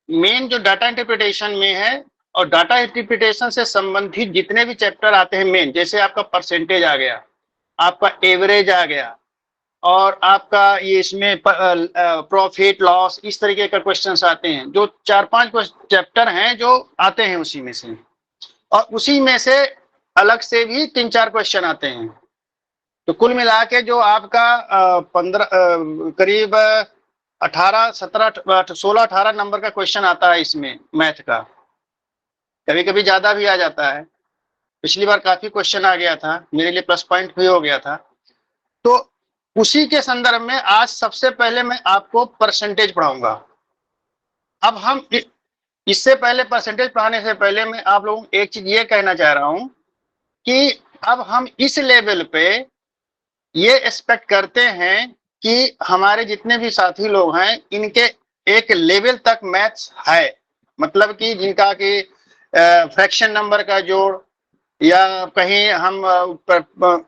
Main जो data interpretation में है, और डाटा इंटरप्रिटेशन से संबंधित जितने भी चैप्टर आते हैं मेन, जैसे आपका परसेंटेज आ गया, आपका एवरेज आ गया, और आपका ये इसमें प्रॉफिट लॉस, इस तरीके का क्वेश्चंस आते हैं, जो 4-5 चैप्टर हैं जो आते हैं उसी में से, और उसी में से अलग से भी 3-4 क्वेश्चन आते हैं। तो कुल मिला के जो आपका 15 करीब 18, 17, 16, 18 नंबर का क्वेश्चन आता है इसमें मैथ का। कभी कभी ज्यादा भी आ जाता है। पिछली बार काफी क्वेश्चन आ गया था, मेरे लिए प्लस पॉइंट भी हो गया था। तो उसी के संदर्भ में आज सबसे पहले मैं आपको परसेंटेज पढ़ाऊंगा। अब हम इससे पहले, परसेंटेज पढ़ाने से पहले मैं आप लोगों को एक चीज ये कहना चाह रहा हूं कि अब हम इस लेवल पे ये एक्सपेक्ट करते हैं कि हमारे जितने भी साथी लोग हैं इनके एक लेवल तक मैथ्स है, मतलब कि जिनका कि फ्रैक्शन नंबर का जोड़, या कहीं हम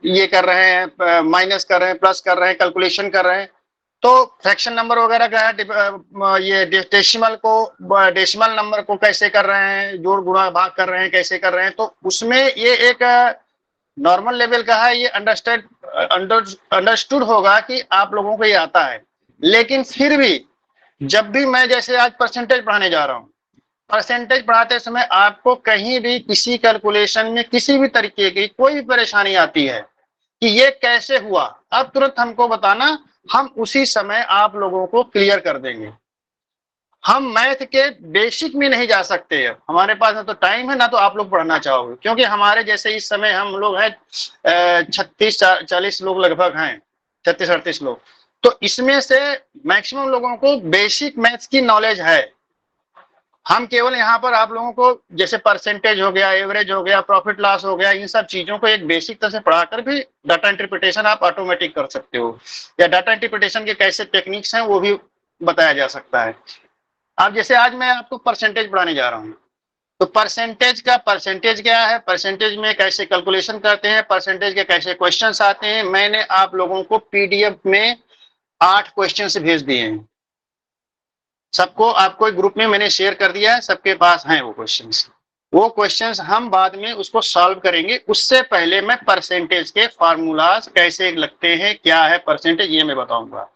ये कर रहे हैं, माइनस कर रहे हैं, प्लस कर रहे हैं, कैलकुलेशन कर रहे हैं, तो फ्रैक्शन नंबर वगैरह का है, ये डेसिमल नंबर को कैसे कर रहे हैं, जोड़ गुणा भाग कर रहे हैं, कैसे कर रहे हैं, तो उसमें ये एक नॉर्मल लेवल का है, ये अंडरस्टूड होगा कि आप लोगों को ये आता है। लेकिन फिर भी जब भी मैं जैसे आज परसेंटेज पढ़ाने जा रहा हूँ, परसेंटेज पढ़ाते समय आपको कहीं भी किसी कैलकुलेशन में किसी भी तरीके की कोई भी परेशानी आती है कि ये कैसे हुआ, अब तुरंत हमको बताना, हम उसी समय आप लोगों को क्लियर कर देंगे। हम मैथ के बेसिक में नहीं जा सकते हैं, हमारे पास ना तो टाइम है ना तो आप लोग पढ़ना चाहोगे, क्योंकि हमारे जैसे इस समय हम लोग हैं 36-40 लोग लगभग हैं, 36-38 लोग। तो इसमें से मैक्सिमम लोगों को बेसिक मैथ्स की नॉलेज है। हम केवल यहाँ पर आप लोगों को जैसे परसेंटेज हो गया, एवरेज हो गया, प्रॉफिट लॉस हो गया, इन सब चीजों को एक बेसिक तरह से पढ़ाकर भी डाटा इंटरप्रिटेशन आप ऑटोमेटिक कर सकते हो, या डाटा इंटरप्रिटेशन के कैसे टेक्निक्स हैं वो भी बताया जा सकता है। अब जैसे आज मैं आपको परसेंटेज पढ़ाने जा रहा हूँ, तो परसेंटेज क्या है, परसेंटेज में कैसे कैलकुलेशन करते हैं, परसेंटेज के कैसे क्वेश्चंस आते हैं, मैंने आप लोगों को पीडीएफ में 8 क्वेश्चंस भेज दिए हैं। सबको आपको ग्रुप में मैंने शेयर कर दिया है, सबके पास हैं वो क्वेश्चंस। वो क्वेश्चंस हम बाद में उसको सॉल्व करेंगे। उससे पहले मैं परसेंटेज के फार्मूलाज कैसे लगते हैं, क्या है परसेंटेज, ये मैं बताऊंगा।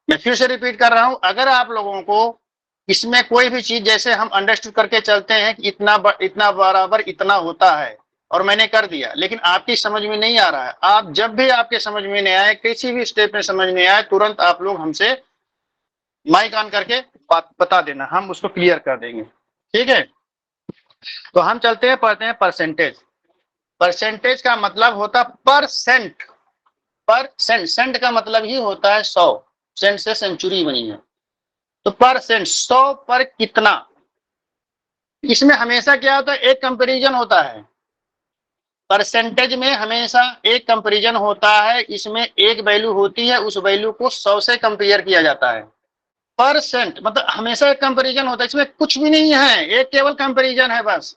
मैं फिर से रिपीट कर रहा हूं, अगर आप लोगों को इसमें कोई भी चीज जैसे हम अंडरस्टूड करके चलते हैं कि इतना बराबर इतना होता है और मैंने कर दिया, लेकिन आपकी समझ में नहीं आ रहा है, आप जब भी आपके समझ में नहीं आए, किसी भी स्टेप में समझ नहीं आए, तुरंत आप लोग हमसे माइक ऑन करके बात बता देना, हम उसको क्लियर कर देंगे, ठीक है। तो हम चलते हैं, पढ़ते हैं परसेंटेज। परसेंटेज का मतलब होता परसेंट, सेंट का मतलब ही होता है 100, सेंट से सेंचुरी बनी है, तो परसेंट 100 पर कितना। इसमें हमेशा क्या होता है, एक कंपैरिजन होता है, परसेंटेज में हमेशा एक कंपैरिजन होता है, इसमें एक वैल्यू होती है, उस वैल्यू को 100 से कंपेयर किया जाता है। परसेंट मतलब हमेशा एक कंपैरिजन होता है, इसमें कुछ भी नहीं है, एक केवल कंपैरिजन है बस।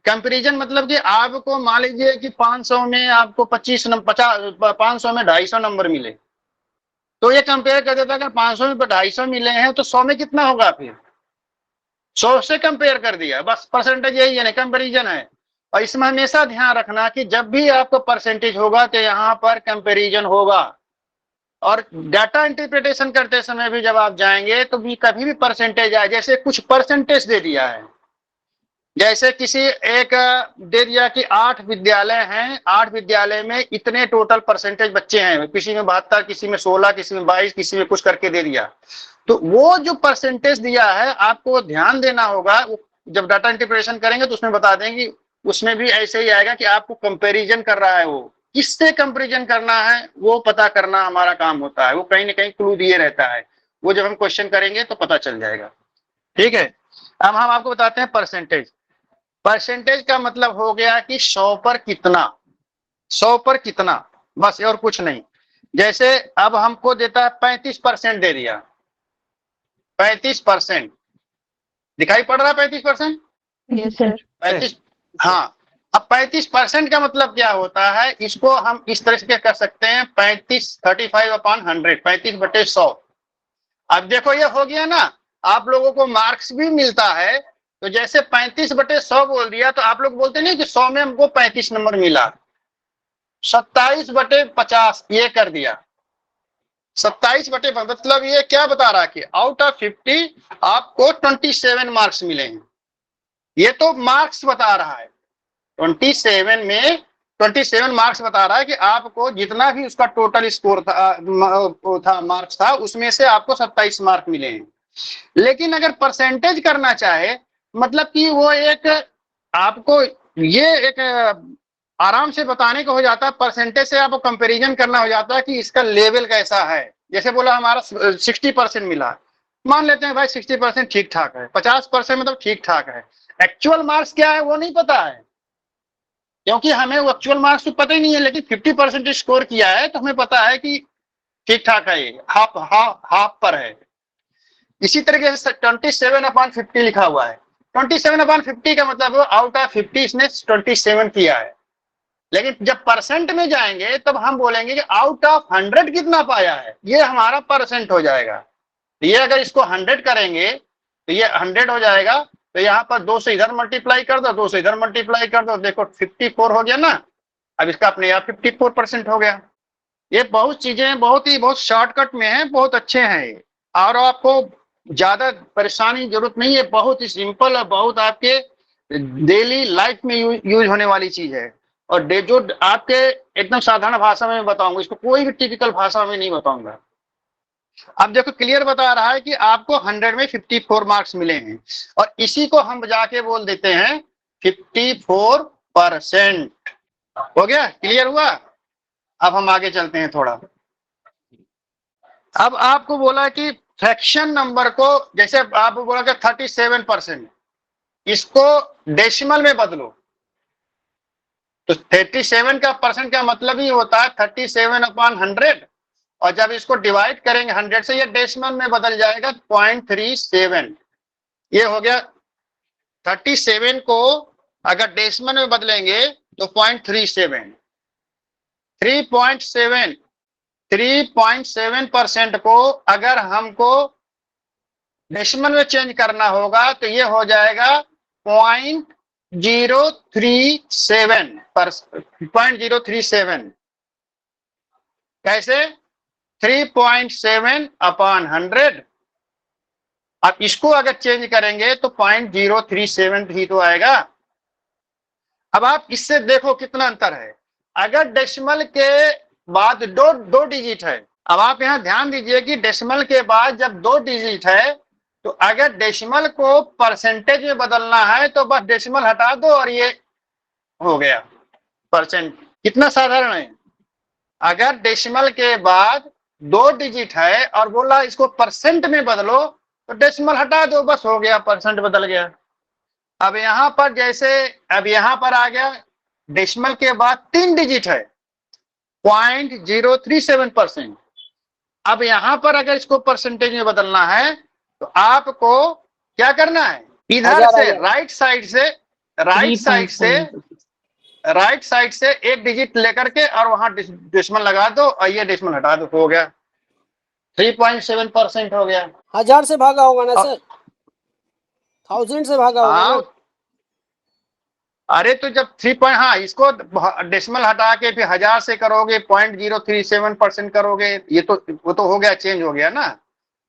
कंपैरिजन मतलब कि आपको मान लीजिए कि 500 में आपको 25 50, 500 में 250 नंबर मिले, तो ये कंपेयर कर देता है, अगर 500 में 250 मिले हैं तो 100 में कितना होगा, फिर 100 से कंपेयर कर दिया, बस परसेंटेज यही है, कंपैरिजन है। और इसमें हमेशा ध्यान रखना कि जब भी आपको परसेंटेज होगा तो यहाँ पर कंपैरिजन होगा। और डाटा इंटरप्रिटेशन करते समय भी जब आप जाएंगे तो भी कभी भी परसेंटेज आए, जैसे कुछ परसेंटेज दे दिया है, जैसे किसी एक दे दिया कि 8 विद्यालय हैं, 8 विद्यालय में इतने टोटल परसेंटेज बच्चे हैं, किसी में 72, किसी में 16, किसी में 22, किसी में कुछ करके दे दिया, तो वो जो परसेंटेज दिया है आपको ध्यान देना होगा। जब डाटा इंटरप्रिटेशन करेंगे तो उसमें बता देंगे, उसमें भी ऐसे ही आएगा कि आपको कंपैरिजन कर रहा है, वो किससे कंपैरिजन करना है वो पता करना हमारा काम होता है, वो कहीं ना कहीं क्लू दिए रहता है, वो जब हम क्वेश्चन करेंगे तो पता चल जाएगा, ठीक है। अब हम आपको बताते हैं परसेंटेज। परसेंटेज का मतलब हो गया कि 100 पर कितना, 100 पर कितना, बस और कुछ नहीं। जैसे अब हमको देता है 35% दे दिया, 35% दिखाई पड़ रहा है, 35%। Yes sir. 35, हाँ। अब 35% का मतलब क्या होता है, इसको हम इस तरह से कर सकते हैं, 35 35/100, 35/100। अब देखो ये हो गया ना, आप लोगों को मार्क्स भी मिलता है। तो जैसे 35/100 बोल दिया तो आप लोग बोलते नहीं कि 100 में हमको 35 नंबर मिला, 27/50 ये कर दिया। 27/50 मतलब ये क्या बता रहा है कि आउट ऑफ 50 आपको 27 मार्क्स मिले हैं। ये तो मार्क्स बता रहा है, 27 मार्क्स बता रहा है कि आपको जितना भी उसका टोटल स्कोर था मार्क्स था, उसमें से आपको 27 मार्क मिले हैं। लेकिन अगर परसेंटेज करना चाहे, मतलब कि वो एक आपको ये एक आराम से बताने को हो जाता है, परसेंटेज से आपको कंपैरिजन करना हो जाता है कि इसका लेवल कैसा है। जैसे बोला हमारा 60% मिला, मान लेते हैं भाई 60% ठीक ठाक है, 50% मतलब ठीक ठाक है। एक्चुअल मार्क्स क्या है वो नहीं पता है, क्योंकि हमें वो एक्चुअल मार्क्स तो पता ही नहीं है। लेकिन 50% स्कोर किया है तो हमें पता है कि ठीक ठाक है, ये हाफ पर है। इसी तरीके से 27/50 लिखा हुआ है। 27/50 का मतलब आउट ऑफ 50 इसने 27 किया है। लेकिन जब परसेंट में जाएंगे तब हम बोलेंगे कि आउट ऑफ 100 कितना पाया है, ये हमारा परसेंट हो जाएगा। ये अगर इसको 100 करेंगे तो ये 100 हो जाएगा। तो यहाँ पर 2 से इधर मल्टीप्लाई कर दो, 2 से इधर मल्टीप्लाई कर दो, देखो 54 हो गया ना। अब इसका अपने आप 54% हो गया। ये बहुत चीजें बहुत शॉर्टकट में है, बहुत अच्छे हैं ये, और आपको ज्यादा परेशानी की जरूरत नहीं है। बहुत ही सिंपल और बहुत आपके डेली लाइफ में यूज होने वाली चीज है। और जो आपके एकदम साधारण भाषा में बताऊंगा, इसको कोई भी टिपिकल भाषा में नहीं बताऊंगा। अब देखो क्लियर बता रहा है कि आपको 100 में 54 मार्क्स मिले हैं, और इसी को हम जाके बोल देते हैं 54%। हो गया, क्लियर हुआ। अब हम आगे चलते हैं थोड़ा। अब आपको बोला कि फ्रैक्शन नंबर को, जैसे आपको बोला कि 37%, इसको डेसिमल में बदलो। तो 37 का परसेंट का मतलब ही होता है 37/100, और जब इसको डिवाइड करेंगे 100 से, ये डेसिमल में बदल जाएगा 0.37। ये हो गया 37 को अगर डेसिमल में बदलेंगे तो 0.37। 3.7% को अगर हमको डेसिमल में चेंज करना होगा तो ये हो जाएगा 0.037। कैसे? 3.7/100। अब इसको अगर चेंज करेंगे तो 0.037 ही तो आएगा। अब आप इससे देखो कितना अंतर है। अगर डेसिमल के बाद दो डिजिट है, अब आप यहां ध्यान दीजिए कि डेसिमल के बाद जब 2 डिजिट है, तो अगर डेसिमल को परसेंटेज में बदलना है तो बस डेसिमल हटा दो और ये हो गया परसेंट। कितना साधारण है। अगर डेसिमल के बाद 2 डिजिट है और बोला इसको परसेंट में बदलो, तो डेसिमल हटा दो, बस हो गया, परसेंट बदल गया। अब यहां पर जैसे अब यहां पर आ गया, डेसिमल के बाद 3 डिजिट है, 0.037%। अब यहां पर अगर इसको परसेंटेज में बदलना है तो आपको क्या करना है, इधर से राइट साइड से 1 डिजिट लेकर के और वहां डेसिमल लगा दो और ये डेसिमल हटा दो, हो गया 3.7% हो गया। 1000 से भागा होगा ना सर, 1000 से भागा होगा ना। अरे तो जब 3 हाँ, इसको डेसिमल हटा के फिर 1000 से करोगे, 0.037% करोगे, ये तो वो तो हो गया, चेंज हो गया ना।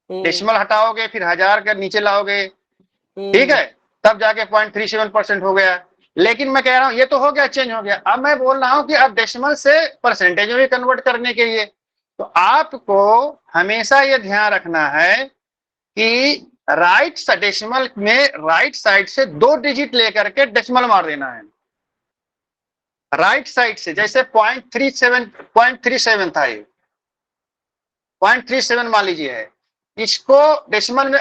डेसिमल हटाओगे फिर 1000 का नीचे लाओगे, ठीक है, तब जाके 0.37% हो गया। लेकिन मैं कह रहा हूं ये तो हो गया, चेंज हो गया। अब मैं बोल रहा हूं कि अब डेसिमल से परसेंटेज में कन्वर्ट करने के लिए तो आपको हमेशा ये ध्यान रखना है कि राइट डेसिमल में राइट साइड से 2 डिजिट लेकर के डेसिमल मार देना है। राइट साइड से जैसे 0.37 था, ये 0.37 मान लीजिए है, इसको डेसिमल में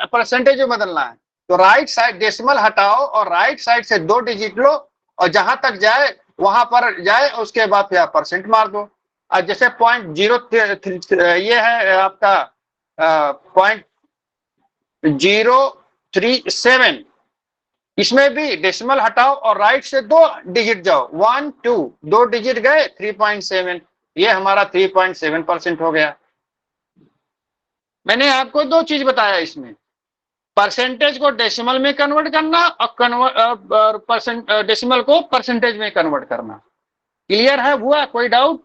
परसेंटेज में बदलना है। तो राइट साइड डेसिमल हटाओ और राइट साइड से 2 डिजिट लो और जहां तक जाए वहां पर जाए, उसके बाद फिर आप परसेंट मार दो। और जैसे 0.03 ये है आपका 0.037, इसमें भी डेसिमल हटाओ और राइट से 2 डिजिट जाओ, 1 2 2 डिजिट गए, 3.7, ये हमारा 3.7% हो गया। मैंने आपको 2 चीज बताया इसमें, परसेंटेज को डेसिमल में कन्वर्ट करना और डेसिमल को परसेंटेज में कन्वर्ट करना। क्लियर है? हुआ कोई डाउट?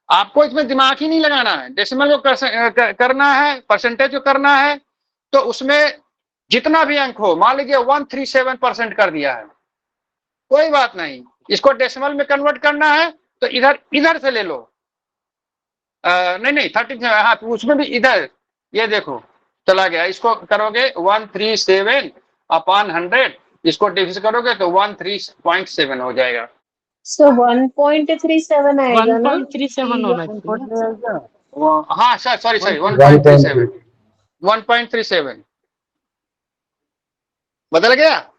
आपको इसमें दिमाग ही नहीं लगाना है। डेसिमल को करना है, परसेंटेज को करना है, तो उसमें जितना भी अंक हो, मान लीजिए 137% कर दिया है, कोई बात नहीं, इसको डेसिमल में कन्वर्ट करना है तो इधर से ले लो। नहीं 13, हाँ, उसमें भी इधर, ये देखो चला गया। इसको करोगे 137 अपॉन 100, इसको डिविजन करोगे तो 13.7 हो जाएगा। So 1.37 आएगा ना? 1.37 होना चाहिए। हाँ सॉरी 1.37 बदल गया।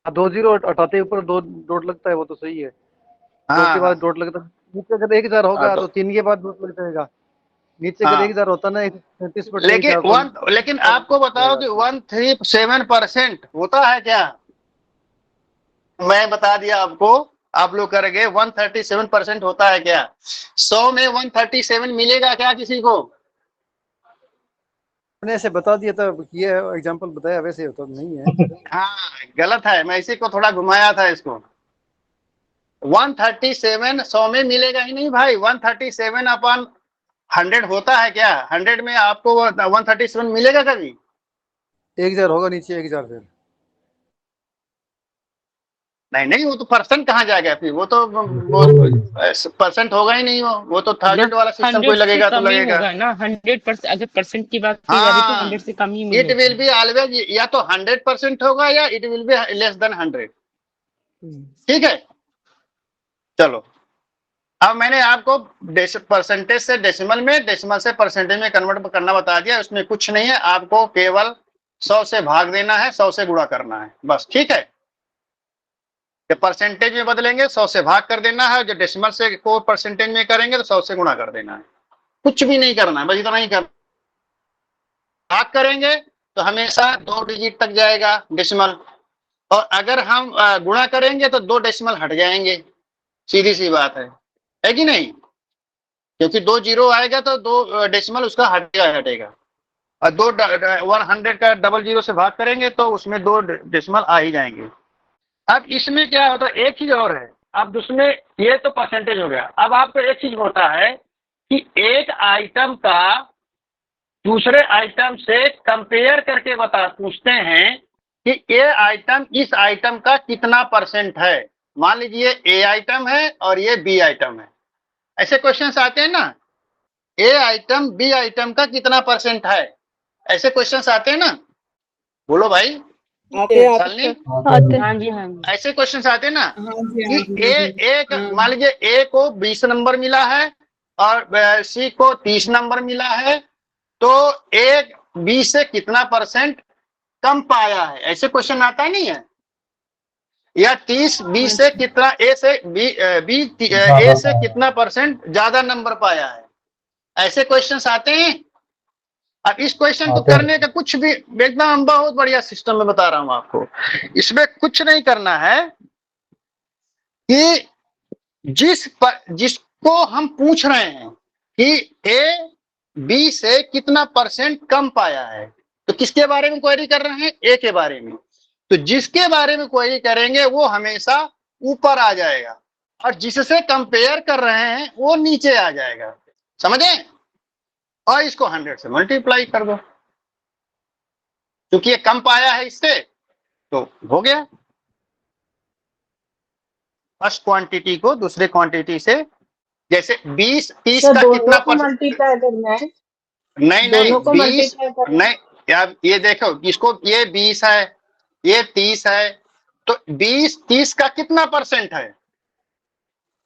2 जीरो हटाते ऊपर 2 डॉट लगता है, वो तो सही है। 2 के बाद डॉट लगता है। नीचे अगर 1000 होगा तो 3 के बाद डॉट लग जाएगा। नीचे अगर 1000 होता ना 33%। लेकिन आपको बताओ कि 137% होता है क्या? मैं बता दिया आपको, आप लोग करेंगे 137% होता है क्या? 100 में 137 मिलेगा क्या किसी को? मैंने ऐसे बता दिया था, ये एग्जांपल बताया, वैसे तो नहीं है। हाँ गलत है, मैं इसी को थोड़ा घुमाया था इसको। 137 100 में मिलेगा ही नहीं भाई। 137 अपॉन 100 होता है क्या? 100 में आपको 137 मिलेगा कभी? 1000 होगा नीचे 1000 फिर। नहीं वो तो परसेंट कहाँ जाएगा फिर? वो तो परसेंट होगा ही नहीं। वो तो 1000 वाला सिस्टम कोई लगेगा तो लगेगा ना 100%। अगर परसेंट की बात की जा रही तो 100 से कम ही मिलेगा। इट विल बी ऑलवेज या तो 100% होगा या it will be less than 100। ठीक है, चलो अब मैंने आपको परसेंटेज से डेसिमल में, डेसिमल से परसेंटेज में कन्वर्ट करना बता दिया। उसमें कुछ नहीं है, आपको केवल 100 से भाग देना है, 100 से गुणा करना है बस। ठीक है, जब परसेंटेज में बदलेंगे 100 से भाग कर देना है, जब डेसिमल से को परसेंटेज में करेंगे तो 100 से गुणा कर देना है। कुछ भी नहीं करना है, बस इतना ही करना। भाग करेंगे तो हमेशा 2 डिजिट तक जाएगा डेसिमल, और अगर हम गुणा करेंगे तो 2 डेसिमल हट जाएंगे। सीधी सी बात है कि नहीं? क्योंकि 2 जीरो आएगा तो 2 डेसिमल उसका हटेगा, और 100 का 00 से भाग करेंगे तो उसमें 2 डेसिमल आ ही जाएंगे। अब इसमें क्या होता है, एक चीज और है। अब उसमें ये तो परसेंटेज हो गया। अब आपको एक चीज होता है कि एक आइटम का दूसरे आइटम से कंपेयर करके पूछते हैं कि ये आइटम इस आइटम का कितना परसेंट है। मान लीजिए ए आइटम है और ये बी आइटम है, ऐसे क्वेश्चंस आते हैं ना। ए आइटम बी आइटम का कितना परसेंट है, ऐसे क्वेश्चंस आते हैं ना। बोलो भाई, आते। हाँ जी हाँ जी। ऐसे क्वेश्चंस आते हैं ना कि मान लीजिए ए को 20 नंबर मिला है और सी को 30 नंबर मिला है, तो ए बी से कितना परसेंट कम पाया है, ऐसे क्वेश्चन आता नहीं है। या 30 बी से कितना ए से बी ए से कितना परसेंट ज्यादा नंबर पाया है, ऐसे क्वेश्चंस आते हैं। अब इस क्वेश्चन को करने का कुछ भी, एकदम बहुत बढ़िया सिस्टम में बता रहा हूं आपको। इसमें कुछ नहीं करना है कि जिसको हम पूछ रहे हैं कि ए बी से कितना परसेंट कम पाया है, तो किसके बारे में क्वेरी कर रहे हैं? ए के बारे में। तो जिसके बारे में क्वेरी करेंगे वो हमेशा ऊपर आ जाएगा, और जिससे कंपेयर कर रहे हैं वो नीचे आ जाएगा। समझे? और इसको 100 से मल्टीप्लाई कर दो, क्योंकि ये कम पाया है इससे, तो हो गया। फर्स्ट क्वांटिटी को दूसरे क्वांटिटी से, जैसे 20 30 का कितना परसेंट मल्टीप्लाई करना है? नहीं 20 नहीं, यार ये देखो, इसको ये 20 है, ये 30 है, तो 20 30 का कितना परसेंट है?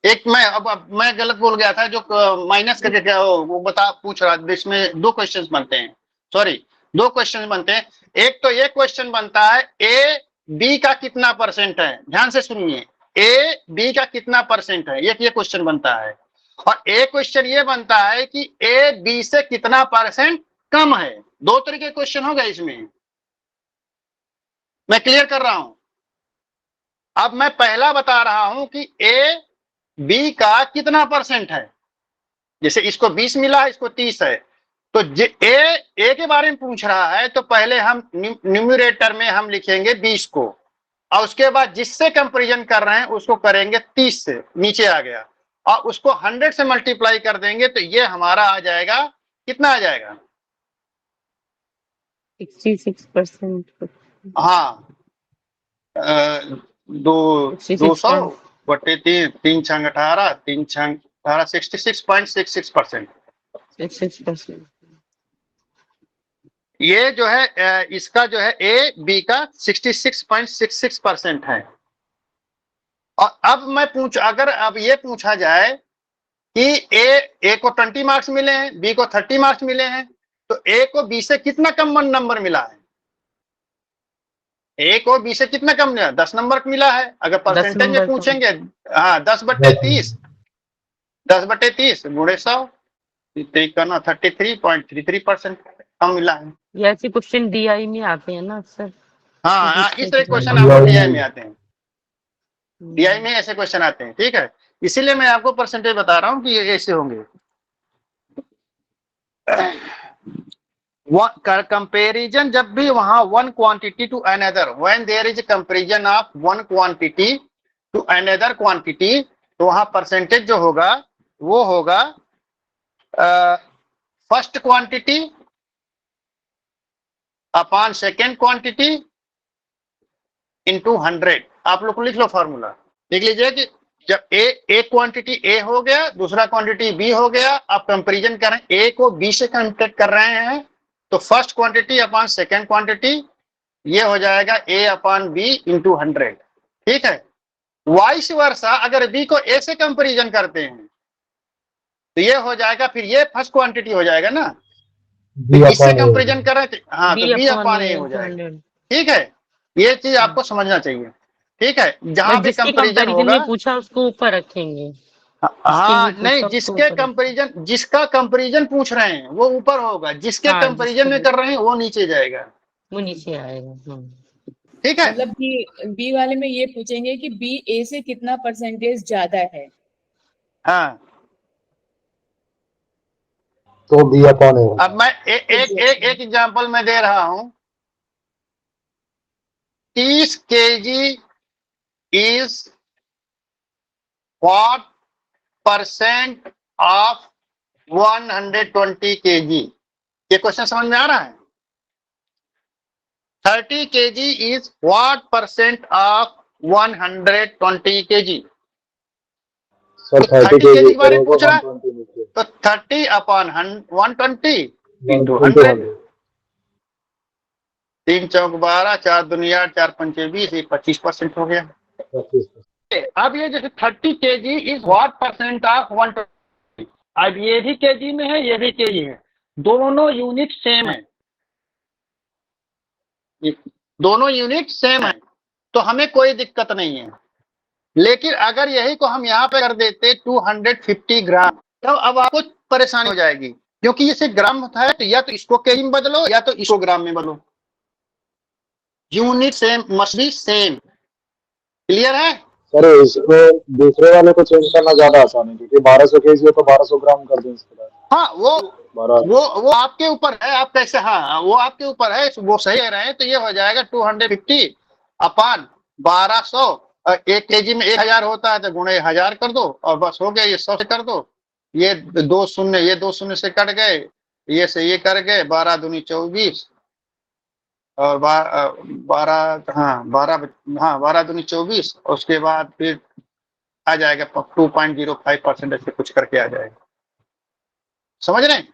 एक अब मैं गलत बोल गया था, जो माइनस करके क्या वो पूछ रहा था। इसमें 2 क्वेश्चन बनते हैं, सॉरी 2 क्वेश्चन बनते हैं। एक तो ये क्वेश्चन बनता है ए बी का कितना परसेंट है, ध्यान से सुनिए, ए बी का कितना परसेंट है, ये क्वेश्चन बनता है। और एक क्वेश्चन ये बनता है कि ए बी से कितना परसेंट कम है। 2 तरीके क्वेश्चन हो गए इसमें, मैं क्लियर कर रहा हूं। अब मैं पहला बता रहा हूं कि ए बी का कितना परसेंट है। जैसे इसको 20 मिला है, इसको 30 है, तो ए के बारे में पूछ रहा है, तो पहले हम न्यूमरेटर में हम लिखेंगे 20 को, और उसके बाद जिससे कंपैरिजन कर रहे हैं उसको करेंगे 30 से, नीचे आ गया, और उसको 100 से मल्टीप्लाई कर देंगे, तो ये हमारा आ जाएगा, कितना आ जाएगा? 66%। हाँ, 200 बटे 3 छंग 18, 3 छंग 18, 66.66%। 66%। ये जो है इसका जो है ए बी का 66.66% है। और अब अगर अब ये पूछा जाए कि ए को 20 मार्क्स मिले हैं, बी को 30 मार्क्स मिले हैं, तो ए को बी से कितना कम नंबर मिला है? ए को बी से कितना कम मिला? 10 नंबर मिला है। अगर परसेंटेज में पूछेंगे, हाँ 10/30, 10/30 गुणे 100 करना 33.33% कम मिला है। ये ऐसे क्वेश्चन डीआई में आते हैं ना सर। हाँ, इस तरह क्वेश्चन आपको डीआई में आते हैं, डीआई में ऐसे क्वेश्चन आते हैं, ठीक है। इसीलिए मैं आपको परसेंटेज बता रहा हूं कि ये ऐसे होंगे। कंपेरिजन, जब भी वहां one quantity to another, when there is comparison of one quantity to another quantity, तो वहां परसेंटेज जो होगा वो होगा first quantity upon second quantity into 100। आप लोग लिख लो फॉर्मूला, लिख लीजिए कि जब एक क्वांटिटी ए हो गया, दूसरा क्वांटिटी बी हो गया, आप कंपैरिजन करें, ए को बी से कंपेयर कर रहे हैं, तो first quantity upon second quantity, ये हो जाएगा ए अपॉन बी इंटू 100, ठीक है। वाइस वर्सा, अगर बी को ए से कंपैरिजन करते हैं तो ये हो जाएगा, फिर ये फर्स्ट क्वांटिटी हो जाएगा ना, तो इससे कंपैरिजन करें तो हाँ, तो बी अपॉन ए हो जाएगा, ठीक है। ये चीज आपको समझना चाहिए, ठीक है। जहां भी कंपैरिजन होगा पूछा उसको ऊपर रखेंगे। हाँ, नहीं, जिसके कंपैरिजन, जिसका कंपैरिजन पूछ रहे हैं वो ऊपर होगा, जिसके कंपैरिजन में कर रहे हैं वो नीचे जाएगा, वो नीचे आएगा, ठीक है। मतलब बी वाले में ये पूछेंगे कि बी ए से कितना परसेंटेज ज्यादा है, हाँ, तो बी अपॉन ए। अब मैं एक एग्जांपल मैं दे रहा हूं। 30 kg is what % of 120 kg? ये क्वेश्चन समझ में आ रहा है? 30 kg is what % of 120 kg? Sir 30 kg के बारे में पूछ रहा है, 120 तो 30 अपॉन 120 इंटू into 100, 3 चौक 12, 4 दुनिया 4 पंचे 20, 25% हो गया। 25%। अब ये जैसे 30 kg इज व्हाट % ऑफ 120, अब ये भी केजी में है, ये भी केजी है, दोनों यूनिट सेम है, दोनों यूनिट सेम है, तो हमें कोई दिक्कत नहीं है। लेकिन अगर यही को हम यहाँ पे कर देते 250 ग्राम, तो अब आपको परेशानी हो जाएगी, क्योंकि ये सिर्फ ग्राम होता है, तो या तो इसको केजी में बदलो या तो इसको ग्राम में बदलो, unit same must be same. Clear है? सर इसको दूसरे वाले को चेंज करना ज्यादा आसान है, क्योंकि 1200 केजी हो तो 1200 ग्राम कर दें इसके बाद। हाँ, वो आपके ऊपर है, आप कैसे, हाँ वो आपके ऊपर है, वो सही कह रहे हैं। तो ये हो जाएगा 250 अपॉन 1200, एक केजी में 1000 होता है, तो गुणे 1000 कर दो और बस हो गया। ये 100 से कर दो, ये 2 शून्य, ये 2 शून्य से कट गए, ये से ये कर गए, 12 दूनी 24 और 12 दूनी 24, और उसके बाद फिर आ जाएगा 2.05% ऐसे कुछ करके आ जाएगा। समझ रहे हैं?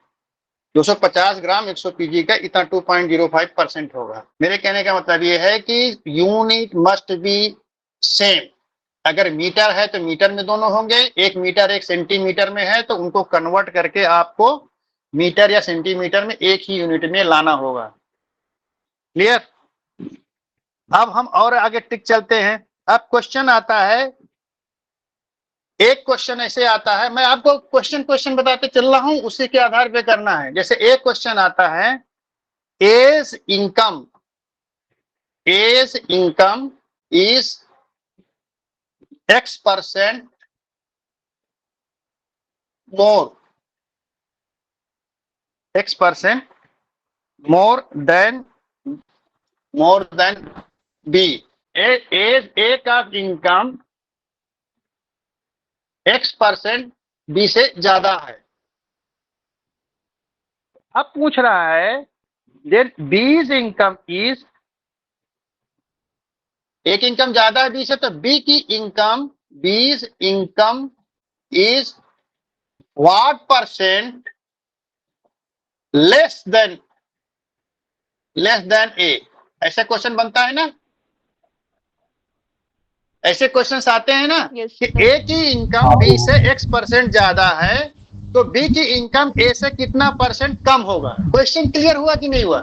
250 ग्राम 100 kg का इतना 2.05% होगा। मेरे कहने का मतलब ये है कि यूनिट मस्ट बी सेम। अगर मीटर है तो मीटर में दोनों होंगे, 1 मीटर 1 सेंटीमीटर में है तो उनको कन्वर्ट करके आपको मीटर या सेंटीमीटर में एक ही यूनिट में लाना होगा। क्लियर? अब हम और आगे टिक चलते हैं। अब क्वेश्चन आता है, एक क्वेश्चन ऐसे आता है, मैं आपको क्वेश्चन बताते चल रहा हूं, उसी के आधार पे करना है। जैसे एक क्वेश्चन आता है, A's income is X% more X% more than B. A का इनकम X% B से ज्यादा है। अब पूछ रहा है then B's इनकम इज, एक इनकम ज्यादा है B से, तो B's income is what % less than A। ऐसा क्वेश्चन बनता है ना, ऐसे क्वेश्चंस आते हैं ना कि A की इनकम B से X% ज्यादा है तो B की इनकम A से कितना % कम होगा। क्वेश्चन क्लियर हुआ कि नहीं हुआ?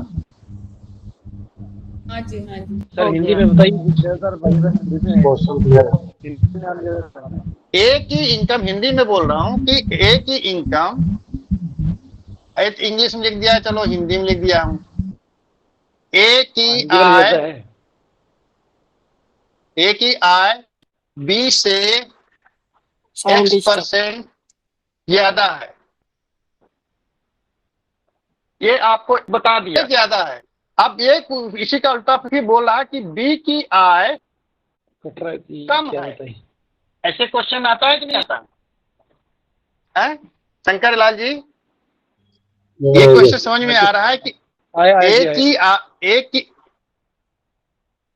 हाँ जी, हाँ जी। सर हिंदी में बताइए सर। क्वेश्चन क्लियर है। A की इनकम, हिंदी में बोल रहा हूं कि A की इनकम, इंग्लिश में लिख दिया, चलो हिंदी में लिख दिया हूं। A की आय B से X% ज्यादा है, ये आपको बता दिया ज्यादा है। अब ये इसी का उल्टा भी बोला कि B की आय कम है। ऐसे क्वेश्चन आता है कि नहीं आता है? शंकर लाल जी, ये क्वेश्चन समझ में आ रहा है कि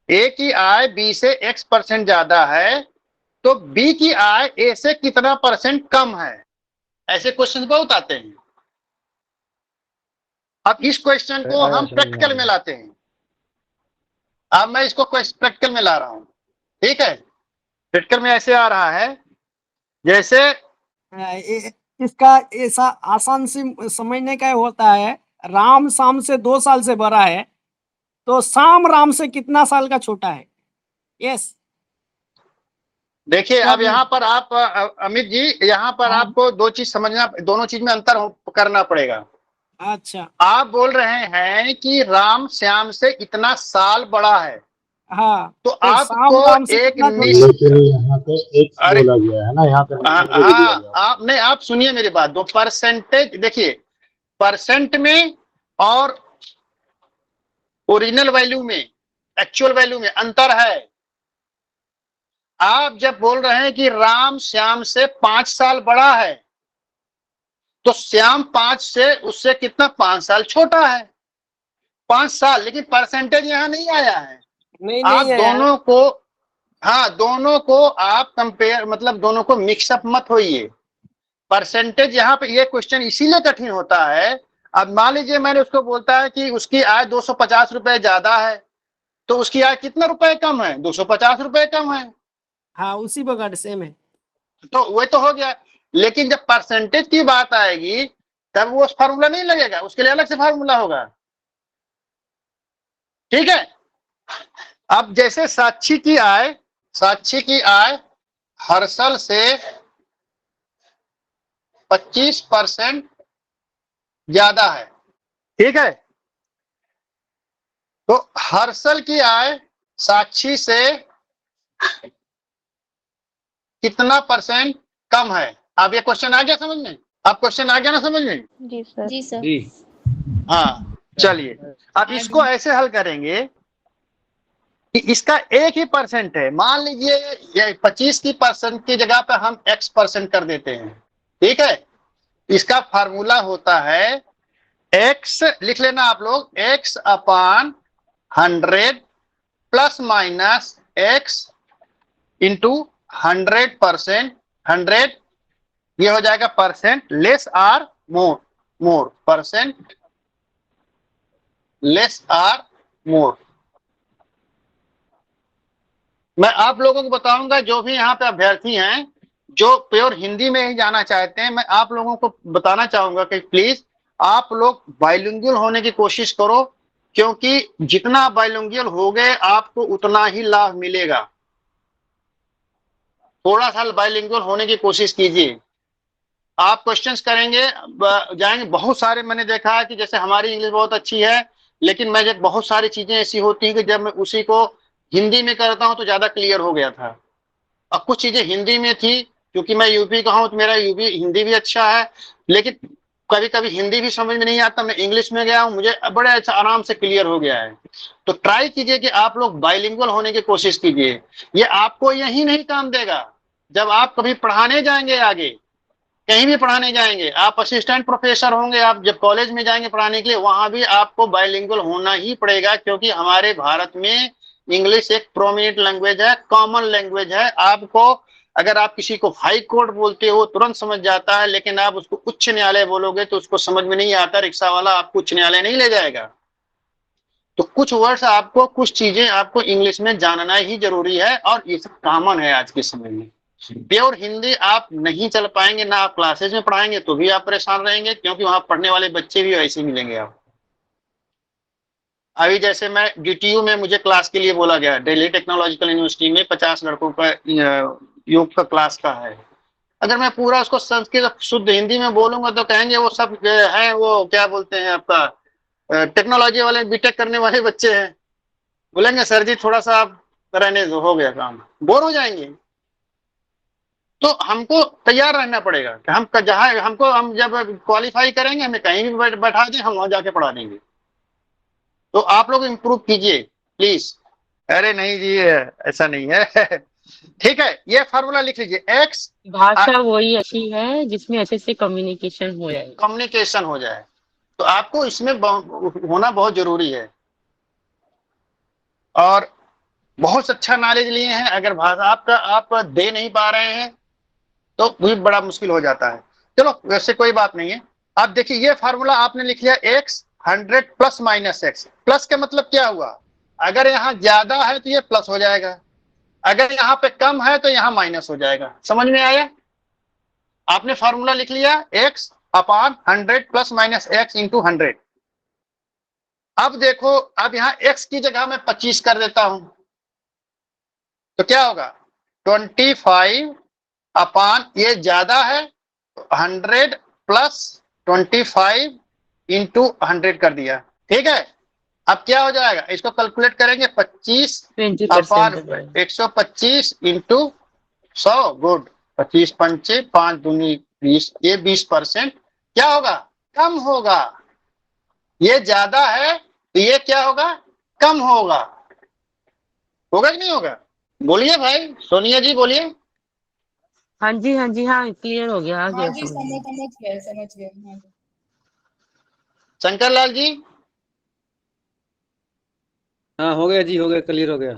A की आय B से X% ज्यादा है तो B की आय A से कितना % कम है। ऐसे क्वेश्चन बहुत आते हैं। अब इस क्वेश्चन को हम प्रैक्टिकल में लाते हैं। अब मैं इसको प्रैक्टिकल में ला रहा हूं, ठीक है। प्रैक्टिकल में ऐसे आ रहा है जैसे इसका ऐसा आसान से समझने का होता है, राम शाम से 2 साल से बड़ा है तो शाम राम से कितना साल का छोटा है। यस देखिए, अब यहाँ पर आप अमित जी, यहाँ पर आपको दो चीज समझना, दोनों चीज में अंतर करना पड़ेगा। अच्छा, आप बोल रहे हैं कि राम श्याम से इतना साल बड़ा है, हाँ तो शाम आपको राम से एक कितना छोटा है? लेकिन यहाँ पे एक्स बोला गया है ना, यहाँ पे आप नहीं, आप सुनिए मेरी बात। दो परसेंटेज देखिए, परसेंट में और ओरिजिनल वैल्यू में, एक्चुअल वैल्यू में अंतर है। आप जब बोल रहे हैं कि राम श्याम से 5 साल बड़ा है तो श्याम 5 से उससे कितना 5 साल छोटा है, 5 साल। लेकिन परसेंटेज यहां नहीं आया है। नहीं आप है दोनों को, हाँ दोनों को आप कंपेयर, मतलब दोनों को मिक्सअप मत होइए। परसेंटेज यहाँ पे, ये क्वेश्चन इसीलिए कठिन होता है। अब मान लीजिए मैंने उसको बोलता है कि उसकी आय 250 रुपए ज्यादा है तो उसकी आय कितना रुपए कम है, 250 रुपए कम है। हाँ उसी प्रकार सेम है। तो वही तो हो गया। लेकिन जब परसेंटेज की बात आएगी तब वो फार्मूला नहीं लगेगा, उसके लिए अलग से फार्मूला होगा, ठीक है। अब जैसे साक्षी की आय हर्षल से 25% ज्यादा है, ठीक है। तो हर्षल की आय साक्षी से कितना % कम है। अब ये क्वेश्चन आ गया समझ में? अब क्वेश्चन आ गया ना समझ में? जी सर। जी सर। हाँ चलिए, अब इसको ऐसे हल करेंगे कि इसका एक ही % है। मान लीजिए ये 25 की % की जगह पे हम X% कर देते हैं, ठीक है। इसका फार्मूला होता है X, लिख लेना आप लोग, X/100 plus minus X into 100%, 100 ये हो जाएगा % less or more, % less or more. मैं आप लोगों को बताऊंगा, जो भी यहाँ पे अभ्यर्थी हैं जो प्योर हिंदी में ही जाना चाहते हैं, मैं आप लोगों को बताना चाहूंगा कि प्लीज आप लोग बाइलिंगुअल होने की कोशिश करो, क्योंकि जितना बाइलिंगुअल हो गए आपको उतना ही लाभ मिलेगा। थोड़ा सा बाइलिंगुअल होने की कोशिश कीजिए। आप क्वेश्चंस करेंगे जाएंगे, बहुत सारे मैंने देखा है कि जैसे हमारी इंग्लिश बहुत अच्छी है, लेकिन मैं जब बहुत सारी चीजें ऐसी होती हैं कि जब मैं उसी को हिंदी में करता हूं तो ज्यादा क्लियर हो गया था। अब कुछ चीजें हिंदी में थी, क्योंकि मैं यूपी का हूं तो मेरा यूपी हिंदी भी अच्छा है, लेकिन कभी कभी हिंदी भी समझ में नहीं आता, मैं इंग्लिश में गया हूं, मुझे बड़े अच्छा आराम से क्लियर हो गया है। तो ट्राई कीजिए कि आप लोग बाइलिंगुअल होने की कोशिश कीजिए। ये आपको यही नहीं काम देगा, जब आप कभी पढ़ाने जाएंगे, आगे कहीं भी पढ़ाने जाएंगे, आप असिस्टेंट प्रोफेसर होंगे, आप जब कॉलेज में जाएंगे पढ़ाने के लिए, वहां भी आपको बाइलिंगुअल होना ही पड़ेगा, क्योंकि हमारे भारत में इंग्लिश एक प्रोमिनेंट लैंग्वेज है, कॉमन लैंग्वेज है। आपको अगर आप किसी को हाई कोर्ट बोलते हो तुरंत समझ जाता है, लेकिन आप उसको उच्च न्यायालय बोलोगे तो उसको समझ में नहीं आता, रिक्शा वाला आपको उच्च न्यायालय नहीं ले जाएगा। तो कुछ वर्ड्स आपको, कुछ चीजें आपको इंग्लिश में जानना ही जरूरी है, और ये सब कॉमन है आज के समय में। प्योर हिंदी आप नहीं चल पाएंगे, ना आप क्लासेज में पढ़ाएंगे तो भी आप परेशान रहेंगे, क्योंकि वहां पढ़ने वाले बच्चे भी वैसे मिलेंगे आप। अभी जैसे मैं डीटीयू में मुझे क्लास के लिए बोला गया, दिल्ली टेक्नोलॉजिकल यूनिवर्सिटी में 50 लड़कों का योग का क्लास का है। अगर मैं पूरा उसको संस्कृत शुद्ध हिंदी में बोलूंगा तो कहेंगे वो सब है, वो क्या बोलते हैं आपका टेक्नोलॉजी वाले बीटेक करने वाले बच्चे हैं। बोलेंगे सर जी थोड़ा सा आप रहने दो, हो गया काम, बोर हो जाएंगे। तो हमको तैयार रहना पड़ेगा कि हम जहाँ हमको, हम जब क्वालिफाई करेंगे हमें कहीं भी बैठा दें, हम वहां जाके पढ़ा देंगे। तो आप लोग इम्प्रूव कीजिए प्लीज। अरे नहीं जी ऐसा नहीं है। ठीक है, ये फार्मूला लिख लीजिए, एक्स भाषा वही अच्छी है जिसमें अच्छे से कम्युनिकेशन हो जाए। कम्युनिकेशन हो जाए, तो आपको इसमें होना बहुत जरूरी है। और बहुत अच्छा नॉलेज लिए हैं, अगर भाषा आपका आप दे नहीं पा रहे हैं तो भी बड़ा मुश्किल हो जाता है। चलो वैसे कोई बात नहीं है। आप देखिए ये फार्मूला आपने लिख लिया, x 100 plus minus x. Plus का मतलब क्या हुआ, अगर यहाँ ज्यादा है तो ये प्लस हो जाएगा, अगर यहाँ पे कम है तो यहाँ माइनस हो जाएगा। समझ में आया? आपने फार्मूला लिख लिया, x upon 100 plus minus x into 100। अब देखो, अब यहाँ एक्स की जगह मैं 25 कर देता हूं तो क्या होगा, 25 अपॉन, ये ज्यादा है 100 प्लस 25 इंटू 100 कर दिया। ठीक है, अब क्या हो जाएगा, इसको कैलकुलेट करेंगे, 25 अपॉन 125 इंटू 100। गुड, 25 पंचे 5 दूनी 20, ये 20% क्या होगा, कम होगा। ये ज्यादा है तो ये क्या होगा, कम होगा। होगा कि नहीं होगा? बोलिए भाई, सोनिया जी बोलिए। हाँ जी हाँ क्लियर हो गया, आ हाँ गया जी, समझ में। समझ गए हाँ जी। शंकर लाल जी, हाँ हो गया जी, हो गया, क्लियर हो गया।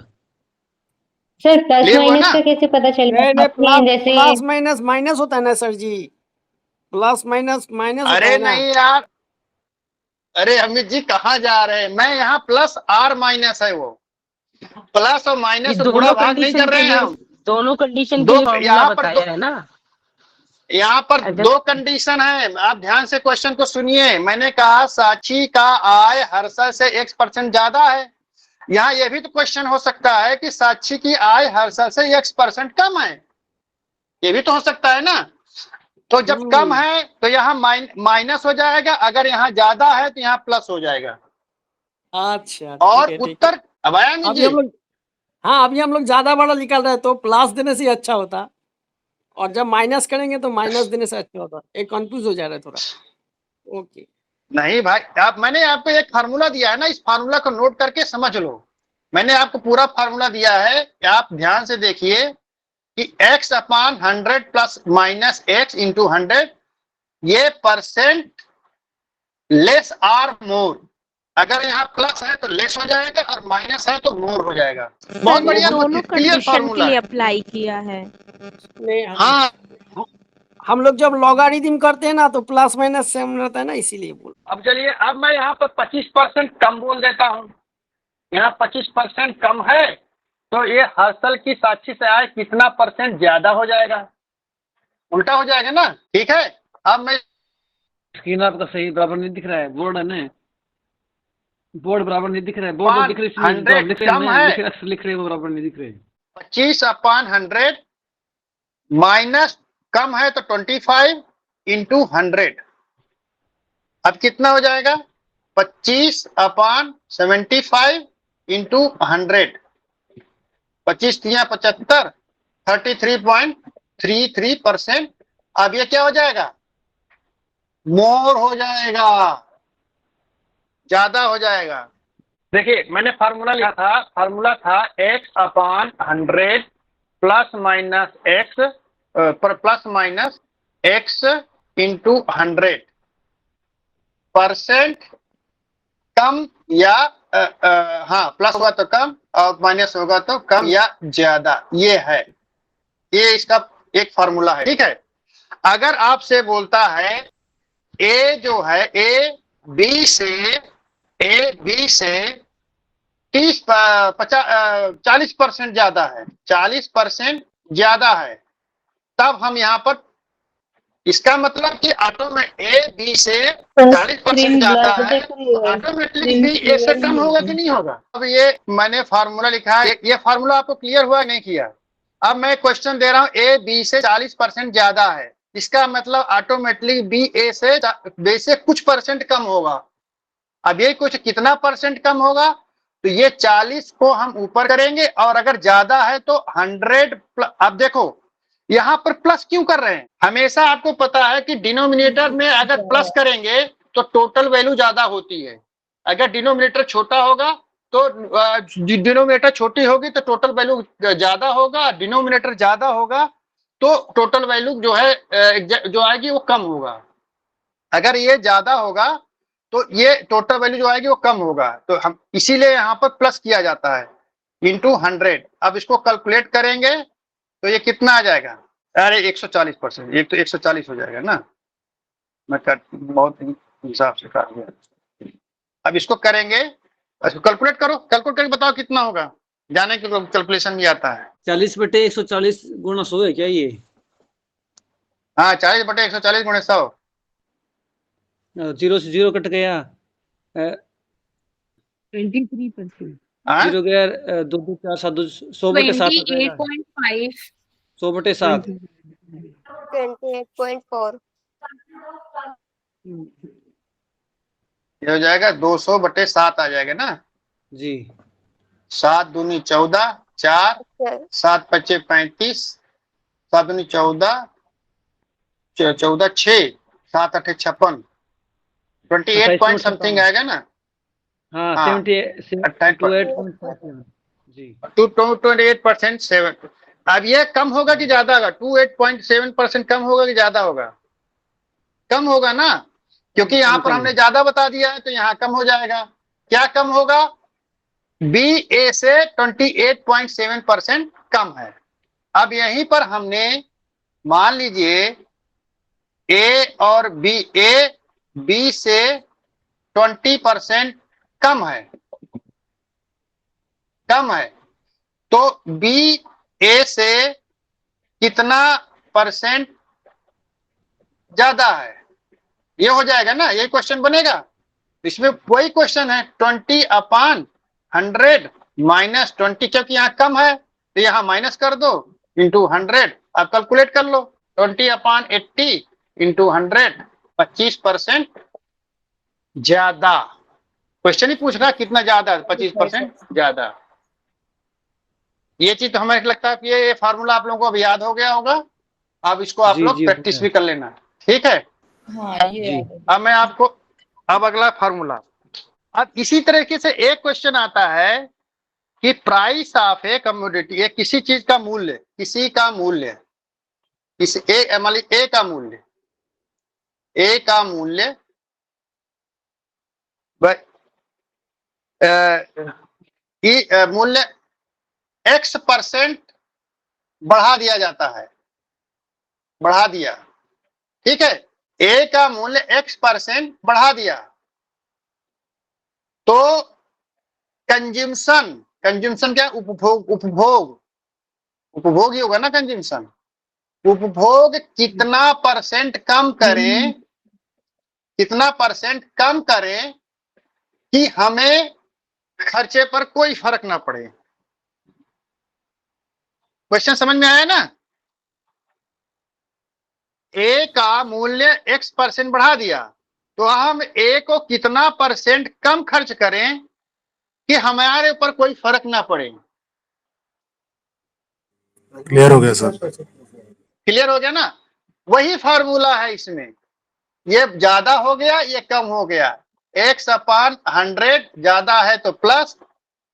सर प्लस क्लियर हुआ माइनस ना? का कैसे पता चलेगा? नहीं, आपने प्लस जैसे प्लस माइनस माइनस होता है ना सर जी, प्लस माइनस माइनस होता अरे है ना। नहीं यार, अरे अमित जी कहाँ जा रहे हैं, मैं यहाँ प्लस आर माइनस है, वो प्लस और ये माइनस गुणा दोनों भाग नहीं कंडीशन कर के रहे हैं लिए, हम। दोनों कंडीशन के दो लिए फॉर्मूला यहाँ पर बताया है ना। यहाँ पर अगर दो कंडीशन है, आप ध्यान से क्वेश्चन को सुनिए। मैंने कहा साक्षी का आय हर्षा से X% ज्यादा है। यहाँ ये भी तो क्वेश्चन हो सकता है कि साक्षी की आय हर्षा से X% कम है, ये भी तो हो सकता है ना। तो जब कम है तो यहाँ माइनस हो जाएगा, अगर यहाँ ज्यादा है तो यहाँ प्लस हो जाएगा। अच्छा और ठीक है, ठीक है। उत्तर अब आया नहीं अभी जी? हम लोग, हाँ अभी हम लोग ज्यादा बड़ा निकाल रहे हैं तो प्लस देने से अच्छा होता, और जब माइनस करेंगे तो माइनस देने से अच्छा होता। एक कंफ्यूज हो जा रहा है थोड़ा। ओके, नहीं भाई, आप, मैंने आपको एक फार्मूला दिया है ना, इस फार्मूला को नोट करके समझ लो। मैंने आपको पूरा फार्मूला दिया है, आप ध्यान से देखिए कि x upon 100 plus minus x into 100, ये परसेंट लेस आर मोर। अगर यहाँ प्लस है तो लेस हो जाएगा, और माइनस है तो मोर हो जाएगा। बहुत सर, बढ़िया, दोनों क्लियर कंडीशन के फार्मूला लिए है। अप्लाई किया है। नहीं हाँ, हम लोग जब लॉगरिथम करते हैं ना तो प्लस माइनस सेम रहता है ना, इसीलिए बोल। अब चलिए, अब मैं यहाँ पर 25% कम बोल देता हूँ। यहाँ 25% कम है तो ये हर्षल की साक्षी से आय कितना परसेंट ज्यादा हो जाएगा, उल्टा हो जाएगा ना। ठीक है, अब मैं स्क्रीन आपका सही बराबर नहीं दिख रहा है, बोर्ड है ना, बोर्ड बराबर नहीं दिख रहा है, बोर्ड दिख रही है, 100 कम है, लिख रहे हैं वो बराबर नहीं दिख रहे। 25 अपॉन 100 माइनस कम है तो 25 इंटू 100। अब कितना हो जाएगा, 25 अपॉन 75 इंटू 100। 25 तिया 75, 33.33%। अब ये क्या हो जाएगा, मोर हो जाएगा, ज्यादा हो जाएगा। देखिए मैंने फार्मूला लिखा था, फार्मूला था x/100 +-x इंटू 100% कम या हाँ प्लस होगा तो कम और माइनस होगा तो कम या ज्यादा, ये है, ये इसका एक फार्मूला है। ठीक है, अगर आपसे बोलता है ए जो है ए बी से 40% ज्यादा है, 40% ज्यादा है, तब हम यहाँ पर इसका मतलब कि ए बी से 40% ज्यादा है, ऑटोमेटिकली बी ए से कम होगा कि नहीं होगा। अब ये मैंने फार्मूला लिखा है, ये फार्मूला आपको क्लियर हुआ नहीं किया। अब मैं क्वेश्चन दे रहा हूं ए बी से 40% ज्यादा है, इसका मतलब ऑटोमेटिकली बी ए से कुछ परसेंट कम होगा। अब ये कुछ कितना परसेंट कम होगा, तो ये 40 को हम ऊपर करेंगे और अगर ज्यादा है तो 100 अब देखो यहां पर प्लस क्यों कर रहे हैं, हमेशा आपको पता है कि डिनोमिनेटर में अगर प्लस करेंगे तो टोटल वैल्यू ज्यादा होती है, अगर डिनोमिनेटर छोटा होगा तो डिनोमिनेटर छोटी होगी तो टोटल वैल्यू ज्यादा होगा, डिनोमिनेटर ज्यादा होगा तो टोटल वैल्यू जो है जो आएगी वो कम होगा। अगर ये ज्यादा होगा तो ये टोटल वैल्यू जो आएगी वो कम होगा, तो हम इसीलिए यहाँ पर प्लस किया जाता है इंटू 100। अब इसको कैलकुलेट करेंगे तो ये कितना आ जाएगा, अरे 140%, ये तो 140 हो जाएगा ना, मैं बहुत हिसाब से कर दिया। अब इसको करेंगे, इसको कैलकुलेट करो, कैलकुलेट करके बताओ कितना होगा, जाने के कैलकुलेशन भी आता है। 40/140 गुणा 100 है क्या ये? हाँ 40/140 गुणे 100, 0 से 0 कट गया, 23%। 0 गया, 2 2 4 7 100/7 28.5 100/7 28.4 ये हो जाएगा 200/7 आ जाएगा ना जी। 7 दूनी 14, 4 7 5 35, 7 दूनी 14, 14 6 7 8 56, 28 पॉइंट समथिंग आएगा ना। हाँ, हाँ, 28.7 जी, 28% 7। अब ये कम होगा कि ज्यादा होगा, 28.7% कम होगा कि ज्यादा होगा, कम होगा ना, क्योंकि यहाँ पर हमने ज्यादा बता दिया है तो यहाँ कम हो जाएगा। क्या कम होगा, बी ए से 28.7% कम है। अब यहीं पर हमने मान लीजिए ए और बी, ए बी से 20% कम है, कम है, तो बी ए से कितना परसेंट ज्यादा है, ये हो जाएगा ना, यही क्वेश्चन बनेगा। इसमें वही क्वेश्चन है 20/100 -20, क्योंकि यहाँ कम है तो यहाँ माइनस कर दो इंटू 100। अब कैलकुलेट कर लो, 20/80 इंटू 100, 25% ज्यादा। क्वेश्चन ही पूछ रहा कितना ज्यादा, 25% ज्यादा। ये चीज तो हमें लगता है कि ये फार्मूला आप लोगों को अब याद हो गया होगा, अब इसको आप लोग प्रैक्टिस भी कर लेना, ठीक है। हाँ ये अब मैं आपको, अब अगला फार्मूला, अब इसी तरीके से एक क्वेश्चन आता है कि प्राइस ऑफ ए कमोडिटी, ये किसी चीज का मूल्य, किसी का मूल्य, इस ए का मूल्य, ए का मूल्य मूल्य X% बढ़ा दिया जाता है, बढ़ा दिया, ठीक है, ए का मूल्य X% बढ़ा दिया, तो कंज्यूमशन, कंज्यूमशन क्या, उपभोग, उपभोग, उपभोग ही होगा ना कंज्यूमशन, उपभोग कितना परसेंट कम करें, कितना परसेंट कम करें कि हमें खर्चे पर कोई फर्क ना पड़े। क्वेश्चन समझ में आया ना, ए का मूल्य X% बढ़ा दिया, तो हम ए को कितना परसेंट कम खर्च करें कि हमारे ऊपर कोई फर्क ना पड़े। क्लियर हो गया सर, क्लियर हो गया ना, वही फार्मूला है इसमें, ये ज्यादा हो गया, ये कम हो गया। x/100 ज्यादा है तो प्लस,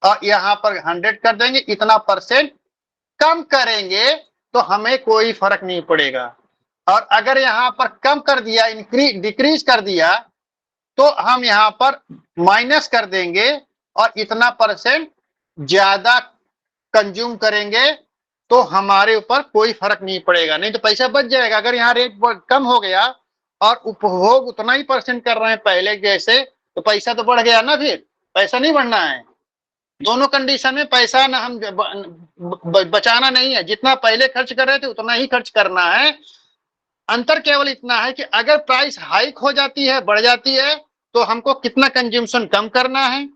और यहां पर 100 कर देंगे, इतना परसेंट कम करेंगे तो हमें कोई फर्क नहीं पड़ेगा। और अगर यहां पर कम कर दिया, डिक्रीज कर दिया, तो हम यहां पर माइनस कर देंगे और इतना परसेंट ज्यादा कंज्यूम करेंगे तो हमारे ऊपर कोई फर्क नहीं पड़ेगा, नहीं तो पैसा बच जाएगा। अगर यहाँ रेट कम हो गया और उपभोग उतना ही परसेंट कर रहे हैं पहले जैसे, तो पैसा तो बढ़ गया ना, फिर पैसा नहीं बढ़ना है। दोनों कंडीशन में पैसा ना हम बचाना नहीं है, जितना पहले खर्च कर रहे थे उतना ही खर्च करना है। अंतर केवल इतना है कि अगर प्राइस हाइक हो जाती है, बढ़ जाती है, तो हमको कितना कंज्यूमशन कम करना है।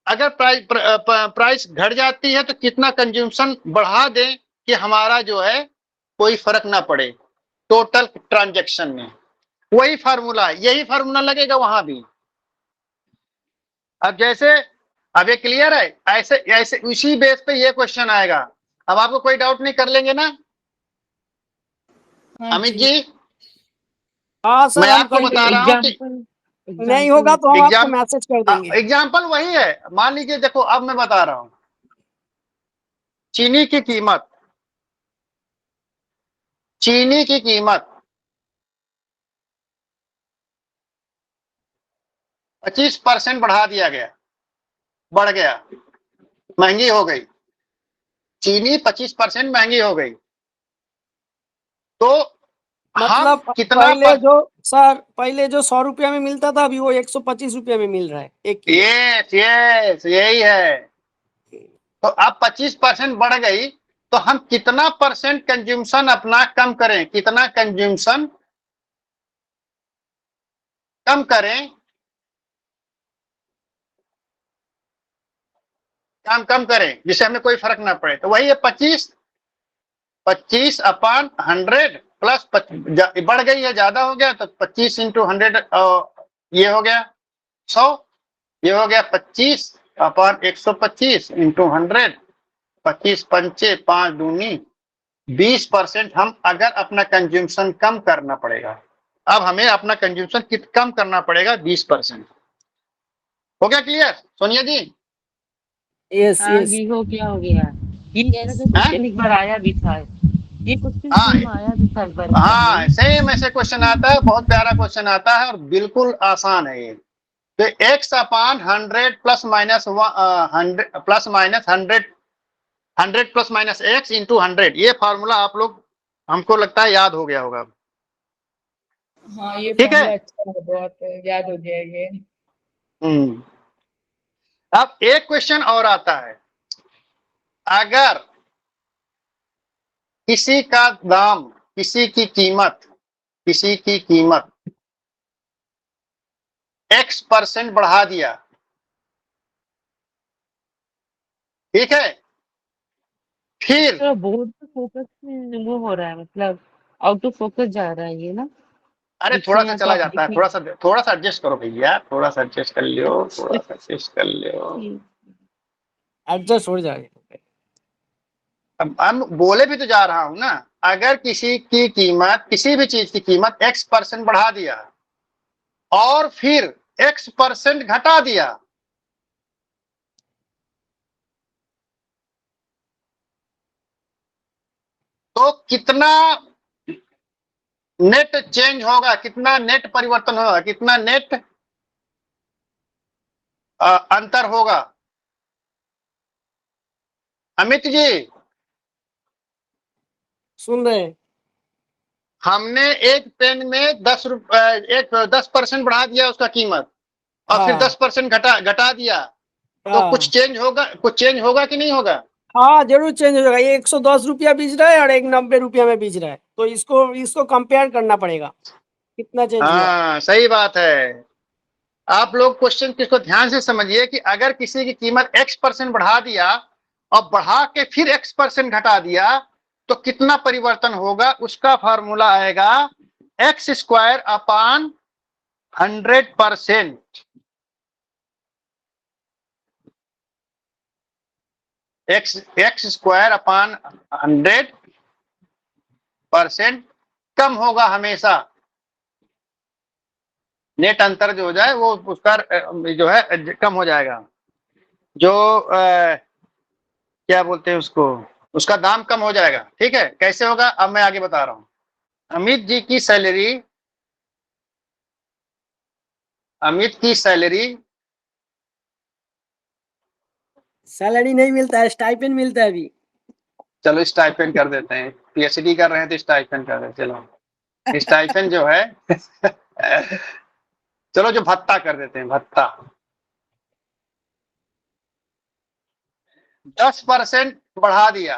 अगर प्राइस घट जाती है तो कितना कंज्यूमशन बढ़ा दें कि हमारा जो है कोई फर्क ना पड़े टोटल ट्रांजैक्शन में। वही फार्मूला है, यही फार्मूला लगेगा वहां भी। अब जैसे, अब ये क्लियर है, ऐसे ऐसे उसी बेस पे ये क्वेश्चन आएगा। अब आपको कोई डाउट नहीं, कर लेंगे ना हाँ अमित जी? हाँ सर, मैं हम आपको कर बता लेंगे। रहा हूँ कि नहीं होगा तो हम आपको एग्जाम मैसेज कर देंगे। एग्जाम्पल वही है। मान लीजिए, देखो अब मैं बता रहा हूं, चीनी की कीमत 25% बढ़ा दिया गया, बढ़ गया, महंगी हो गई। चीनी 25% महंगी हो गई, तो मतलब हम कितना पहले जो 100 रुपया में मिलता था, अभी वो 125 रुपया में मिल रहा है 1 किलो। यस यही है। तो अब 25% बढ़ गई, तो हम कितना परसेंट कंज्यूमशन अपना कम करें, कितना कंज्यूमशन कम करें, कम करें जिससे हमें कोई फर्क ना पड़े। तो वही है 25/100 प्लस बढ़ गई है, ज्यादा हो गया, तो 25 × 100 ये हो गया 100, ये हो गया 25/125 × 100, 25 पंचे 5 दूनी 20% हम अगर अपना कंज्यूमशन कम करना पड़ेगा। अब हमें अपना कंज्यूमशन कम करना पड़ेगा 20%। हो गया क्लियर सोनिया जी? यस हाँ यस। ये हो गया ये क्वेश्चन एक बार आया भी था, ये क्वेश्चन हाँ सेम आया भी था एक बार हाँ, एग्जाम सेम ऐसे क्वेश्चन आता है, बहुत प्यारा क्वेश्चन आता है और बिल्कुल आसान है ये। तो x/100 ± 100 plus minus 100 plus minus x × 100, ये फार्मूला आप लोग, हमको लगता है याद हो गया होगा। हाँ, ये ठीक है। फॉर्मूला अच्छा है, बहुत याद हो गया ये। अब एक क्वेश्चन और आता है, अगर किसी का दाम, किसी की कीमत x% बढ़ा दिया, ठीक है, फिर तो बोर्ड पे फोकस में वो हो रहा है, मतलब आउट ऑफ फोकस जा रहा है ये ना। अरे दिख थोड़ा नहीं सा है तो चला आप जाता है, दिखिए। थोड़ा सा एडजस्ट करो भैया, थोड़ा सा एडजस्ट कर लियो, थोड़ा सा एडजस्ट कर लियो। एडजस्ट हो जाएगा। अब हम बोले भी तो जा रहा हूं ना, अगर किसी की कीमत, किसी भी चीज की कीमत x% बढ़ा दिया और फिर x% घटा दिया, तो कितना नेट चेंज होगा, कितना नेट परिवर्तन होगा, कितना नेट अंतर होगा? अमित जी, सुन रहे हैं? हमने एक पेन में 10% बढ़ा दिया उसका कीमत, और फिर हाँ 10% घटा दिया, तो हाँ कुछ चेंज होगा कि नहीं होगा? हाँ, जरूर चेंज हो जाएगा। ये 110 रुपया बेच रहा है और एक 90 रुपया में बेच रहा है, तो इसको कंपेयर करना पड़ेगा कितना चेंज हुआ। हाँ सही बात है। आप लोग क्वेश्चन किसको ध्यान से समझिए कि अगर किसी की कीमत x% बढ़ा दिया और बढ़ा के फिर x% घटा दिया, तो कितना परिवर्तन होगा? उसका फॉर्मूला आएगा x² / 100%। x² / 100% कम होगा हमेशा, नेट अंतर जो हो जाए वो उसका जो है कम हो जाएगा, जो क्या बोलते हैं उसको, उसका दाम कम हो जाएगा। ठीक है, कैसे होगा अब मैं आगे बता रहा हूं। अमित जी की सैलरी, अमित की सैलरी सैलरी नहीं मिलता है, स्टाइपेंड मिलता है अभी। चलो स्टाइपेंड कर देते हैं, पीएचडी कर रहे हैं तो स्टाइपेंड कर देते हैं। चलो स्टाइपेंड जो है चलो जो भत्ता कर देते हैं, भत्ता 10% बढ़ा दिया,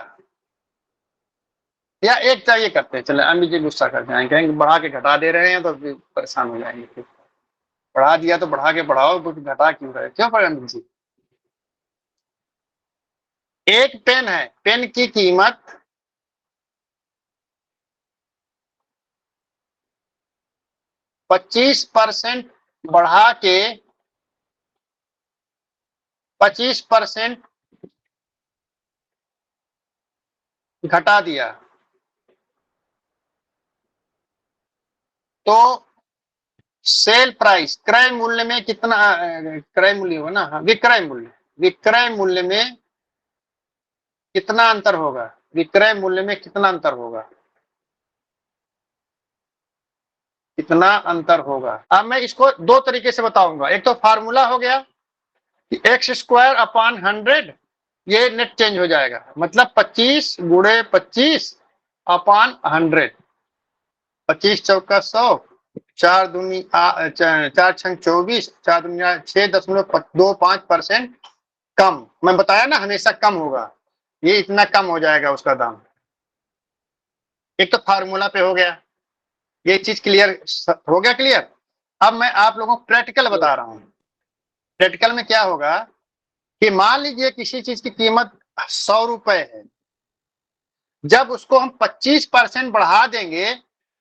या एक चाहिए करते हैं, चले अमित जी गुस्सा कर जाएंगे, कहेंगे बढ़ा के घटा दे रहे हैं तो फिर परेशान हो जाएंगे। फिर बढ़ा दिया तो बढ़ा के बढ़ाओ, कुछ घटा क्यों रहे, क्यों पर अमित जी? एक पेन है, पेन की कीमत 25% बढ़ा के 25% घटा दिया तो सेल प्राइस, क्रय मूल्य में कितना, क्रय मूल्य होगा ना, हाँ, विक्रय मूल्य, विक्रय मूल्य में कितना अंतर होगा, विक्रय मूल्य में कितना अंतर होगा, कितना अंतर होगा। अब मैं इसको दो तरीके से बताऊंगा। एक तो फार्मूला हो गया कि x² / 100, ये नेट चेंज हो जाएगा, मतलब 25 × 25 / 100, 25 चौका 100, 4 दूनी 4 छंग 24, 4 दूनी 6.25% कम। मैं बताया ना हमेशा कम होगा, ये इतना कम हो जाएगा उसका दाम। एक तो फार्मूला पे हो गया, ये चीज क्लियर हो गया, क्लियर। अब मैं आप लोगों को प्रैक्टिकल बता रहा हूं। प्रैक्टिकल में क्या होगा कि मान लीजिए किसी चीज की कीमत 100 रुपए है, जब उसको हम 25% बढ़ा देंगे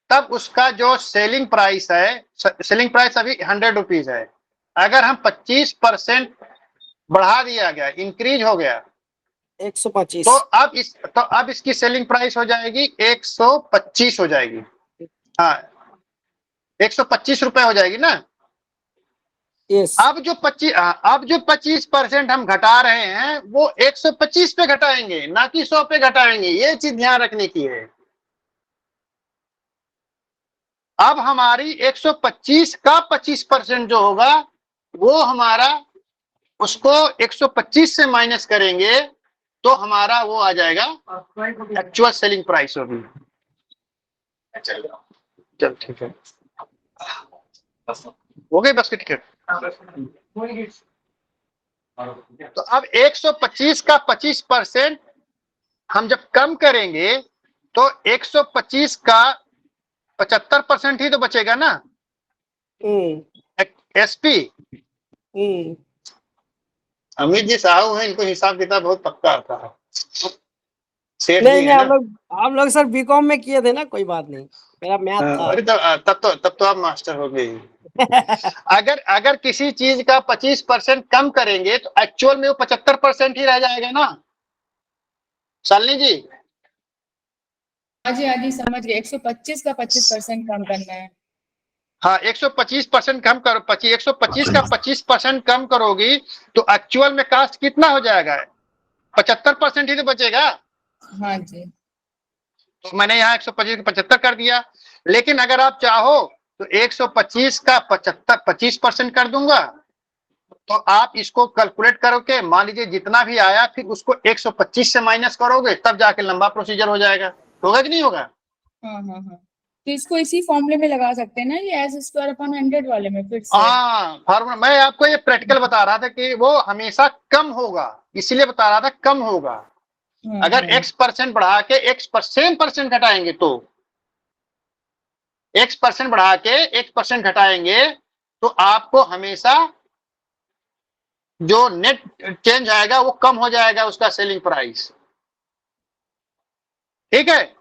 तब उसका जो सेलिंग प्राइस है, सेलिंग प्राइस अभी 100 रुपीज है, अगर हम 25% बढ़ा दिया गया, इंक्रीज हो गया 125, तो अब इसकी सेलिंग प्राइस हो जाएगी 125 हो जाएगी, हाँ 125 रुपए हो जाएगी ना। यस। अब जो 25% हम घटा रहे हैं वो 125 पे घटाएंगे, ना कि 100 पे घटाएंगे, ये चीज ध्यान रखने की है। अब हमारी 125 का 25% जो होगा वो हमारा, उसको 125 से माइनस करेंगे तो हमारा वो आ जाएगा एक्चुअल सेलिंग प्राइस होगी। चल ठीक है, हो गई बस की टिकट। तो अब 125 का 25% हम जब कम करेंगे तो 125 का 75% ही तो बचेगा ना, एसपी। अमित जी साहू हैं, इनको हिसाब किताब बहुत पक्का आता है। सेठ जी नहीं है ना। हम लोग सर बीकॉम में किए थे ना, कोई बात नहीं, मेरा मैथ था। अरे तब तो आप मास्टर हो गए। अगर किसी चीज का 25% कम करेंगे तो एक्चुअल में वो 75% ही रह जाएगा ना, शालिनी जी। हाँ जी समझ गए, 125 का 25% कम करना है। हाँ 125% कम करो, 125 का 25% कम करोगी तो एक्चुअल में कास्ट कितना हो जाएगा, 75% ही तो बचेगा। हाँ जी, तो मैंने यहाँ 125 का 75 कर दिया, लेकिन अगर आप चाहो तो 125 का 25% कर दूंगा, तो आप इसको कैलकुलेट करोगे, मान लीजिए जितना भी आया फिर उसको 125 से माइनस करोगे, तब जाके लंबा प्रोसीजर हो जाएगा। होगा कि नहीं होगा? हाँ तो इसको इसी फॉर्मूले में लगा सकते हैं ना, ये s²/100 वाले में फिर से। हाँ फॉर्मूला, मैं आपको ये प्रैक्टिकल बता रहा था कि वो हमेशा कम होगा, इसलिए बता रहा था कम होगा। अगर x% बढ़ा के x% घटाएंगे तो x% बढ़ा के x% घटाएंगे तो आपको हमेशा जो नेट चेंज आएगा वो कम हो जाएगा, उसका सेलिंग प्राइस। ठीक है,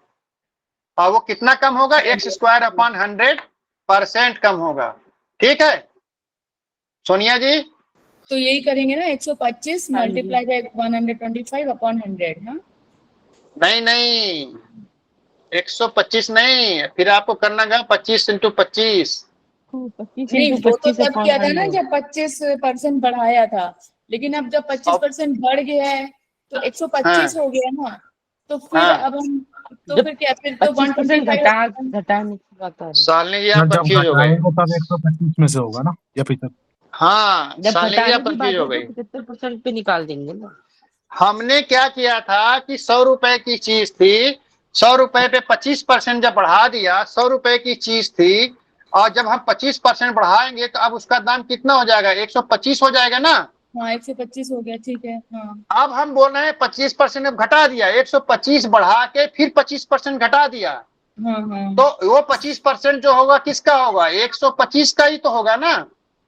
और वो कितना कम होगा, x²/100% कम होगा। ठीक है सोनिया जी। तो यही करेंगे ना, 125 मल्टीप्लाई बाय 125/100। हाँ नहीं 125 नहीं, फिर आपको करना है 25 × 25, 25 नहीं, into वो तो 25 तब upon किया था ना 100। जब 25% बढ़ाया था, लेकिन अब जब 25% बढ़ गया है तो 125 हो गया ना, तो फिर हाँ। अब हम तो जब फिर क्या, फिर तो 25% 125 घटाने की बात आ रही है। शालिनी जी आप जब कंफ्यूज हो गए। घटाएंगे तब 125 में से होगा ना, या 75? हाँ जब शालिनी जी घटाने आप की कंफ्यूज बात हो है गई। तो 75% पे निकाल देंगे ना। हमने क्या किया था कि 100 रुपए की चीज थी, 100 रुपए पे 25% जब बढ़ा दिया, 100 रुपए की चीज थी, और जब हम 25% बढ़ाएंगे तो अब उसका दाम कितना हो जाएगा, 125 हो जाएगा ना। हाँ 125 हो गया, ठीक है। हाँ अब हम बोल रहे हैं 25% अब घटा दिया, 125 बढ़ा के फिर 25% घटा दिया, हाँ हाँ तो वो 25% जो होगा किसका होगा, 125 का ही तो होगा ना।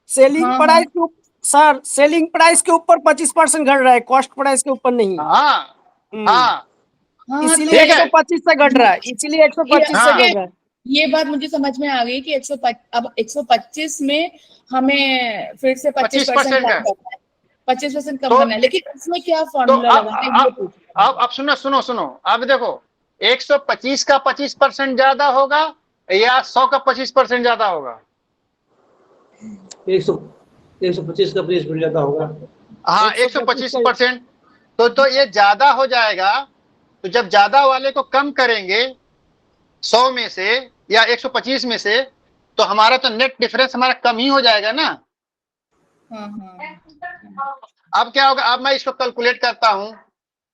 सेलिंग हाँ प्राइस के सर सेलिंग प्राइस के ऊपर 25% घट रहा है, कॉस्ट प्राइस के ऊपर नहीं। हाँ हाँ हाँ, इसीलिए ठीक है। 125 से घट रहा है, इसीलिए 125 से हाँ। घट रहा है। ये बात मुझे समझ में आ गई कि अब 125 में हमें फिर से 25% 25% कम का। करना है, 25% कम तो करना है, लेकिन इसमें क्या तो फॉर्मूला लगाना है ये पूछ रही हूँ। अब सुनो सुनो सुनो, अब देखो 125 का 25% ज्यादा होगा या 100 का 25% ज्यादा होगा। 125 का 20% ज्यादा होगा। हाँ 125%, तो ये ज्यादा हो जाएगा। तो जब ज्यादा वाले को कम करेंगे 100 में से या 125 में से, तो हमारा तो नेट डिफरेंस हमारा कम ही हो जाएगा ना। हाँ हाँ अब क्या होगा, अब मैं इसको कैलकुलेट करता हूं,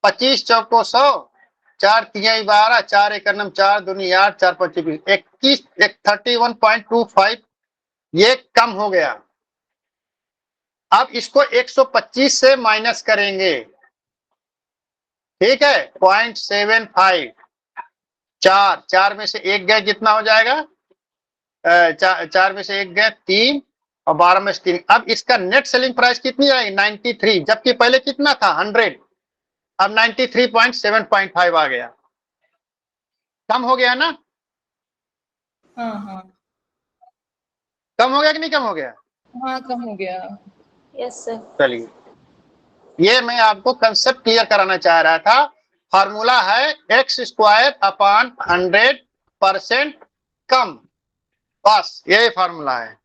25 चौको 100, 4 तिहाई 12, 4 एक नम 4 दूनी 8, 4 5 21, 31.25 ये कम हो गया। अब इसको 125 से माइनस करेंगे, ठीक है, 0.75, 4 में से एक गए कितना हो जाएगा, 4 में से एक गए 3, और 12 में से 3। अब इसका नेट सेलिंग प्राइस कितनी आएगी, 93, जबकि पहले कितना था 100, अब 93.7.5 आ गया, कम हो गया ना। हाँ हाँ कम हो गया कि नहीं कम हो गया। हाँ, कम हो गया। Yes sir. चलिए, ये मैं आपको कंसेप्ट क्लियर कराना चाह रहा था। फार्मूला है x² / 100% कम, बस यही फार्मूला है।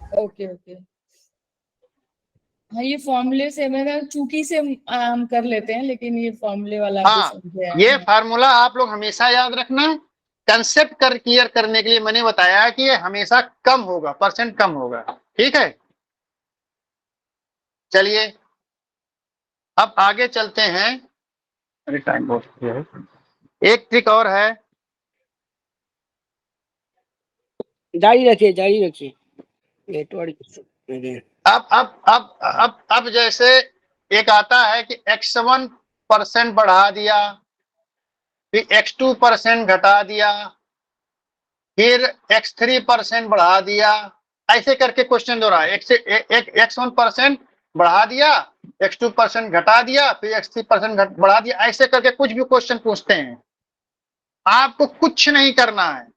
ओके ओके, हाँ ये फॉर्मूले से मैं चूकी से हम कर लेते हैं, लेकिन ये फॉर्मूले वाला आपको हाँ समझे है। ये फार्मूला आप लोग हमेशा याद रखना। कंसेप्ट कर क्लियर करने के लिए मैंने बताया कि ये हमेशा कम होगा, परसेंट कम होगा, ठीक है। चलिए अब आगे चलते हैं। अरे टाइम बहुत हो गया है। एक ट्रिक और है, जारी रखिए नेटवर्क। अब जैसे एक आता है कि x1% बढ़ा दिया, फिर x2% घटा दिया, फिर x3% बढ़ा दिया, ऐसे करके क्वेश्चन दो रहा है। x1% बढ़ा दिया, x2% घटा दिया, फिर x3% बढ़ा दिया, ऐसे करके कुछ भी क्वेश्चन पूछते हैं। आपको कुछ नहीं करना है,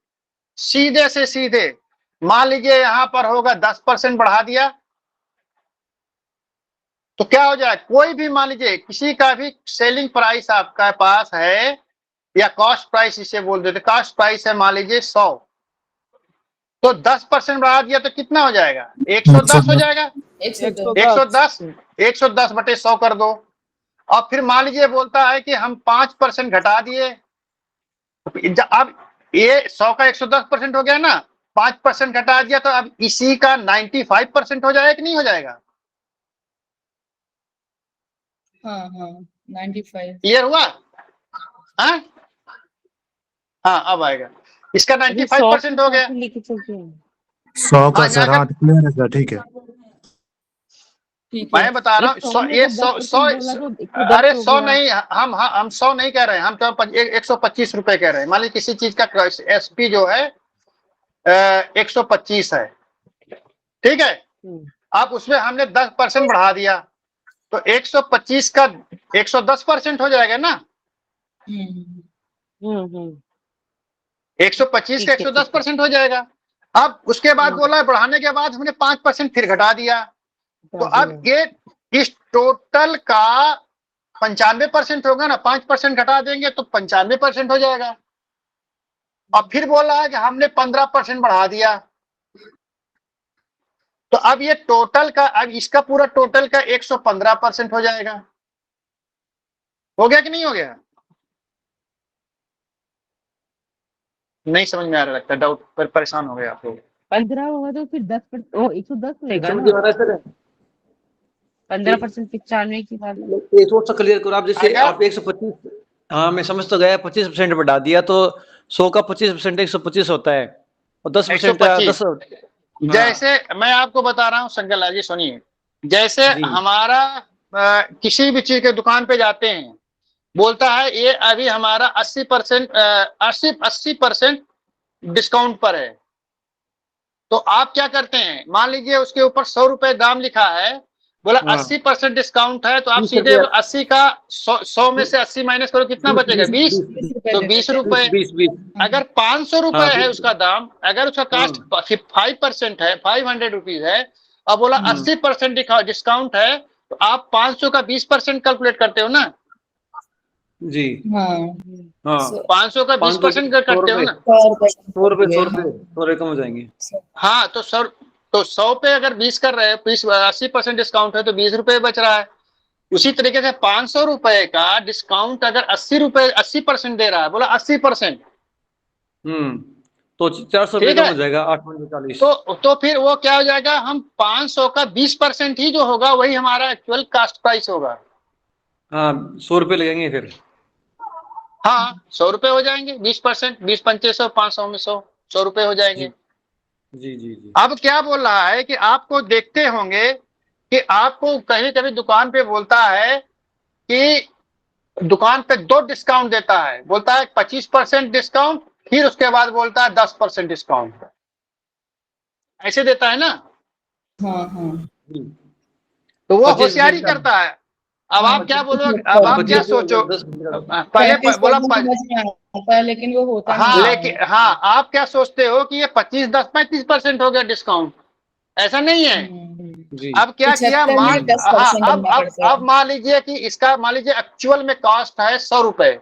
सीधे से सीधे मान लीजिए यहां पर होगा 10% बढ़ा दिया, तो क्या हो जाए, कोई भी मान लीजिए किसी का भी सेलिंग प्राइस आपका पास है, या कॉस्ट प्राइस इसे बोल देते, कॉस्ट प्राइस है मान लीजिए 100, तो 10% बढ़ा दिया तो कितना हो जाएगा, 110 हो जाएगा। 110 110/100 कर दो। और फिर मान लीजिए बोलता है कि हम 5% घटा दिए, अब ये 100 का 110% हो गया ना, 5% घटा दिया तो अब इसी का 95% हो जाएगा कि नहीं हो जाएगा। हाँ हाँ 95। क्लियर हुआ। हाँ हाँ अब आएगा, इसका 95% हो गया। लेके चलते हैं 100 का हाँ, सर, हाँ क्लियर है सर, ठीक है। ठीक है, मैं बता रहा हूँ 100, ये 100 अरे 100 नहीं, हम 100 नहीं कह रहे हैं, हम तो 125 रुपए कह रहे हैं। मान लीजिए किसी चीज का एसपी जो है 125 है, ठीक है। अब उसमें हमने 10% बढ़ा दिया, तो 125 का 110% हो जाएगा ना। 125 का 110% हो जाएगा। अब उसके बाद बोला बढ़ाने के बाद हमने 5% फिर घटा दिया, तो अब ये इस टोटल का 95% होगा ना, 5% घटा देंगे तो 95% हो जाएगा। और फिर बोल रहा है कि हमने 15% बढ़ा दिया। तो अब ये टोटल का, अब इसका पूरा टोटल का 115% हो जाएगा। हो गया कि नहीं हो गया? नहीं समझ में आ रहा, लगता डाउट पर परेशान हो गए आप लोग। 15 होगा तो फिर 10% ओ 110 होएगा समझ ना। आ रहा है सर? 15% 95 की बात है। ये थोड़ा सा क्लियर करो आप, जैसे अगर- आप 125, हाँ मैं समझ तो गया, 25% बढ़ा दिया तो 100 का 25% 125 होता है, और 10% 10। 125। जैसे मैं आपको बता रहा हूं शंकर लाल जी, सुनिए, जैसे जी। हमारा किसी भी चीज के दुकान पे जाते हैं, बोलता है ये अभी हमारा 80% 80% डिस्काउंट पर है। तो आप क्या करते हैं, मान लीजिए उसके ऊपर 100 रुपए दाम लिखा है, बोला हाँ। 80% डिस्काउंट है, तो आप 20 सीधे रुपया। 80 का 100 में से 80 माइनस करो, कितना बचेगा? 20। 20 रुपए तो दे 20 देते हैं। रुपए। 20। अगर 500 रुपए हाँ, है उसका दाम, अगर उसका कास्ट 5% है, 500 रुपीज है, अब बोला 80% डिस्काउंट है, तो आप 500 का 20% कैलकुलेट करते हो ना? जी। हाँ हाँ 500 का 20% करते हो ना? 100 रुपए 100 रुपए, 100 हाँ। रुपए, 100 रुपए कम हो जाएंगे। हाँ, तो 100 पे अगर 20 कर रहे हैं, 80% डिस्काउंट है, तो 20 रुपए बच रहा है। उसी तरीके से 500 रुपए का डिस्काउंट अगर 80% दे रहा है, बोला 80%, तो 400 रुपए ठीक कम है? हो जाएगा, 840। तो फिर वो क्या हो जाएगा, हम 500 का 20% ही जो होगा वही हमारा एक्चुअल कास्ट प्राइस होगा। हाँ 100 रुपए लगेंगे फिर। हाँ 100 रुपए हो जाएंगे, 20%, 20 पंचे 100, 500 में 100 रुपए हो जाएंगे। जी जी जी। अब क्या बोल रहा है कि आपको देखते होंगे कि आपको कहीं कभी दुकान पे बोलता है कि दुकान पे 2 डिस्काउंट देता है, बोलता है 25% डिस्काउंट, फिर उसके बाद बोलता है 10% डिस्काउंट, ऐसे देता है ना? हाँ हाँ तो वो 25% होशियारी का। करता है। अब हाँ, आप क्या बोलो, 25 अब आप क्या 25 सोचो, 10 पहले 35% बोला समझ में आता है, लेकिन वो होता हाँ, नहीं है। लेकिन हाँ आप क्या सोचते हो कि ये 35% हो गया डिस्काउंट, ऐसा नहीं है। जी। अब क्या किया, 75 में 10% हाँ, करना पड़ता है। अब मान लीजिए कि इसका, मान लीजिए एक्चुअल में कॉस्ट है 100 रुपए,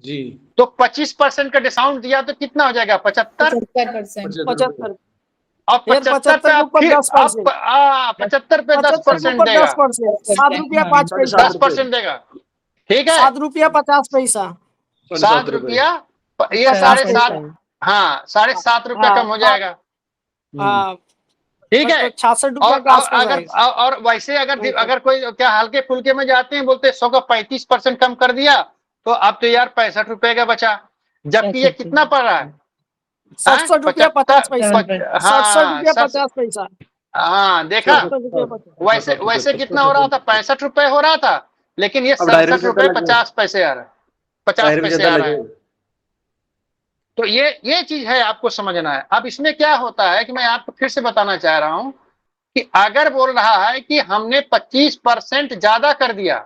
जी। तो 25% का डिस्काउंट दिया तो कितना हो जाएगा? 75। 75%। 75 और फिर 75 पे 75 के आप ऊपर फिर 10%, 75 पे 75 के 10% ऊपर देगा, 10%, 7 रुपया हाँ, 5 पैसा, 10% देगा, ठीक है? 7 रुपया 50 पैसा, 7 रुपया, ये 50 7.5, पैसा। हाँ 7.5 रुपया हाँ कम हो जाएगा, हाँ, ठीक है? तो 66 रुपया के आसपास अगर आएगा। और वैसे अगर कोई क्या हल्के फुल्के में जाते हैं, बोलते 100 का 35% कम कर दिया, तो अब तो यार 65 रुपए का बचा, जबकि ये कितना पड़ रहा है? 67 रुपया 50 पैसा, 67 हाँ रुपया 50 पैसा, हाँ, देखा? 67 रुपया 50। वैसे वैसे कितना हो रहा था? 65 रुपए हो रहा था, लेकिन ये अब 2.5 67 रुपए 50 पैसे आ रहा है, 50 पैसे ज्यादा आ रहा है। लगे। तो ये चीज है, आपको समझना है। अब इसमें क्या होता है कि मैं आपको फिर से बताना चाह रहा हूं कि अगर बोल रहा है कि हमने 25% ज्यादा कर दिया,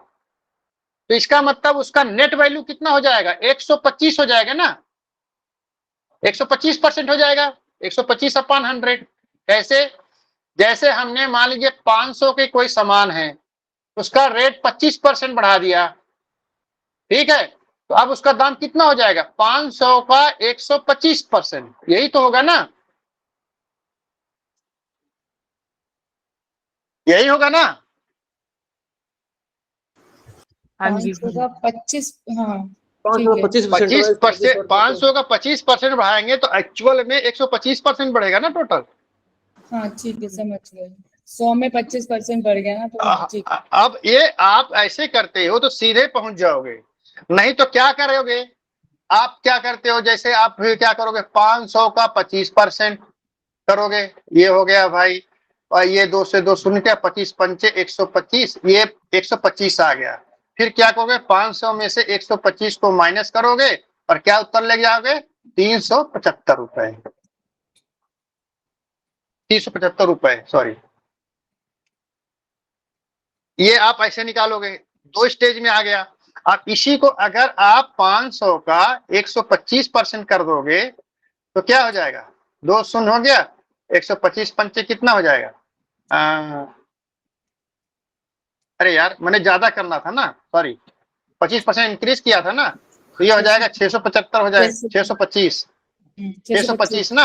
तो इसका मतलब उसका नेट वैल्यू कितना हो जाएगा? 125 हो जाएगा ना? 125% हो जाएगा, 125 अपॉन 100। कैसे? जैसे हमने मान लीजिए 500 के कोई सामान है, उसका रेट 25% बढ़ा दिया, ठीक है? तो अब उसका दाम कितना हो जाएगा? 500 का 125%, यही तो होगा ना? यही होगा ना? 500 का 25, हाँ 25%। 500 का 25% बढ़ाएंगे तो एक्चुअल में 125% बढ़ेगा ना टोटल। हाँ ठीक है, समझ गए। 100 में 25% बढ़ गया ना, तो ठीक है। अब ये आप ऐसे करते हो तो सीधे पहुंच जाओगे, नहीं तो क्या करोगे? आप क्या करते हो, जैसे आप फिर क्या करोगे, 500 का 25% करोगे, ये हो गया भाई, और ये 2 से 2 शून्य क्या, 25 पंचे 125, ये 125 आ गया। फिर क्या करोगे, 500 में से 125 को माइनस करोगे और क्या उत्तर ले जाओगे? 375 रुपए, 375 रुपए, सॉरी। ये आप ऐसे निकालोगे, 2 स्टेज में आ गया। अब इसी को अगर आप 500 का 125% कर दोगे तो क्या हो जाएगा? 2 शून्य हो गया, 125 पंचे कितना हो जाएगा? अरे यार, मैंने ज्यादा करना था ना, सॉरी, 25% इंक्रीज किया था ना, तो ये हो जाएगा 675 हो जाएगा, 625 625 625 ना।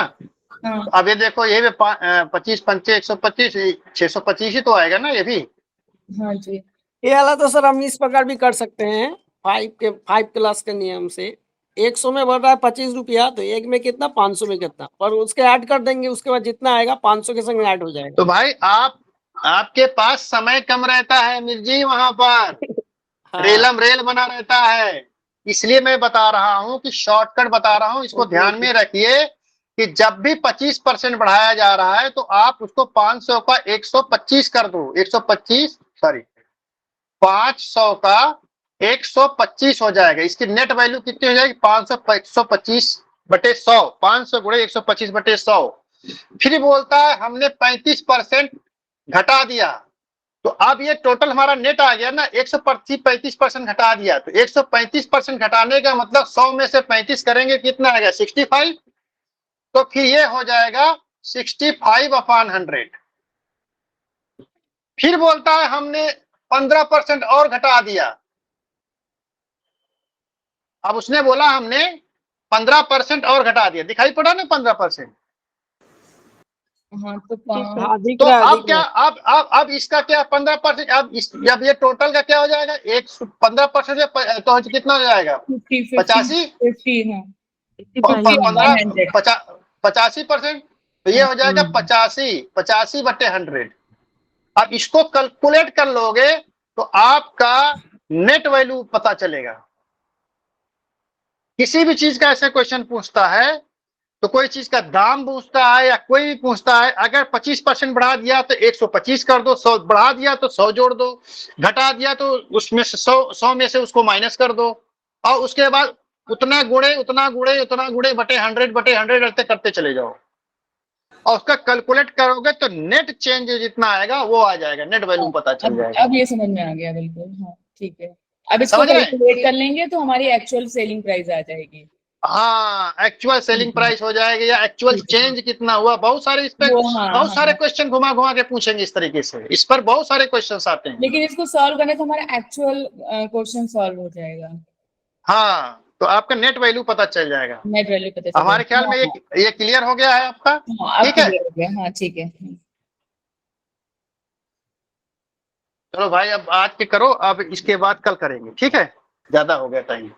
हाँ अब ये देखो ये भी 25 पंचे 125, 625 ही तो आएगा ना ये भी। हाँ जी। ये वाला तो सर हम इस प्रकार भी कर सकते हैं, 5 क्लास के नियम से 100 में बढ़ रहा है 25 रुपया, तो एक में कितना 500 में कितना, पर उसके ऐड कर देंगे, उसके बाद जितना आएगा 500 के संग ऐड हो जाएगा। तो भाई आपके पास समय कम रहता है मिर्जी, वहां पर हाँ, रेलम रेल बना रहता है, इसलिए मैं बता रहा हूं कि शॉर्टकट बता रहा हूं। इसको ध्यान में रखिए कि जब भी 25% बढ़ाया जा रहा है तो आप उसको 500 का 125 कर दो, 125 सॉरी 500 का 125 हो जाएगा। इसकी नेट वैल्यू कितनी हो जाएगी 500 125 बटे 100, 500 गुणे 125 बटे 100। फिर बोलता है हमने 35% घटा दिया, तो अब ये टोटल हमारा नेट आ गया ना, 135% घटा दिया, तो 135% घटाने का मतलब 100 में से 35 करेंगे कितना आएगा 65, तो फिर ये हो जाएगा 65/100। फिर बोलता है हमने 15% और घटा दिया, अब उसने बोला हमने 15% और घटा दिया, दिखाई पड़ा ना 15%। हाँ तो हाँ दिख तो रहा है, अब दिख क्या, रहा है। अब इसका क्या 15%, अब ये टोटल का क्या हो जाएगा, 15% तो कितना हो जाएगा 50 85, 50 हाँ 85%, तो ये हो जाएगा 85 बटे 100। अब इसको कैलकुलेट कर लोगे तो आपका नेट वैल्यू पता चलेगा। किसी भी चीज का ऐसा क्वेश्चन पूछता है तो कोई चीज का दाम पूछता है या कोई भी पूछता है, अगर 25% बढ़ा दिया तो 125 कर दो, 100 बढ़ा दिया तो 100 जोड़ दो, घटा दिया तो उसमें से 100 में से उसको माइनस कर दो, और उसके बाद उतना गुणे उतना गुणे उतना गुणे बटे 100 करते करते चले जाओ, और उसका कैलकुलेट करोगे तो नेट चेंज जितना आएगा वो आ जाएगा, नेट वैल्यू पता चल जाएगा। अब ये समझ में आ गया बिल्कुल। हाँ ठीक है, अब इसको समझ रहे हैं? कैलकुलेट कर लेंगे तो हमारी एक्चुअल सेलिंग प्राइस आ जाएगी। हाँ, एक्चुअल सेलिंग प्राइस हो जाएगी या एक्चुअल चेंज कितना हुआ, बहुत सारे इस पे हाँ, बहुत सारे क्वेश्चन घुमा घुमा के पूछेंगे इस तरीके से, इस पर बहुत सारे क्वेश्चन आते हैं। लेकिन इसको सॉल्व करने तो हमारा एक्चुअल क्वेश्चन सॉल्व हो जाएगा, हाँ, तो आपका नेट वैल्यू पता चल जाएगा। नेट वैल्यू पता चलेगा। हमारे ख्याल में ये क्लियर हो गया है आपका, हाँ, ठीक है? हो गया। हाँ ठीक है। चलो भाई अब आज के करो, अब इसके बाद कल करेंगे, ठीक है? ज्यादा हो गया टाइम।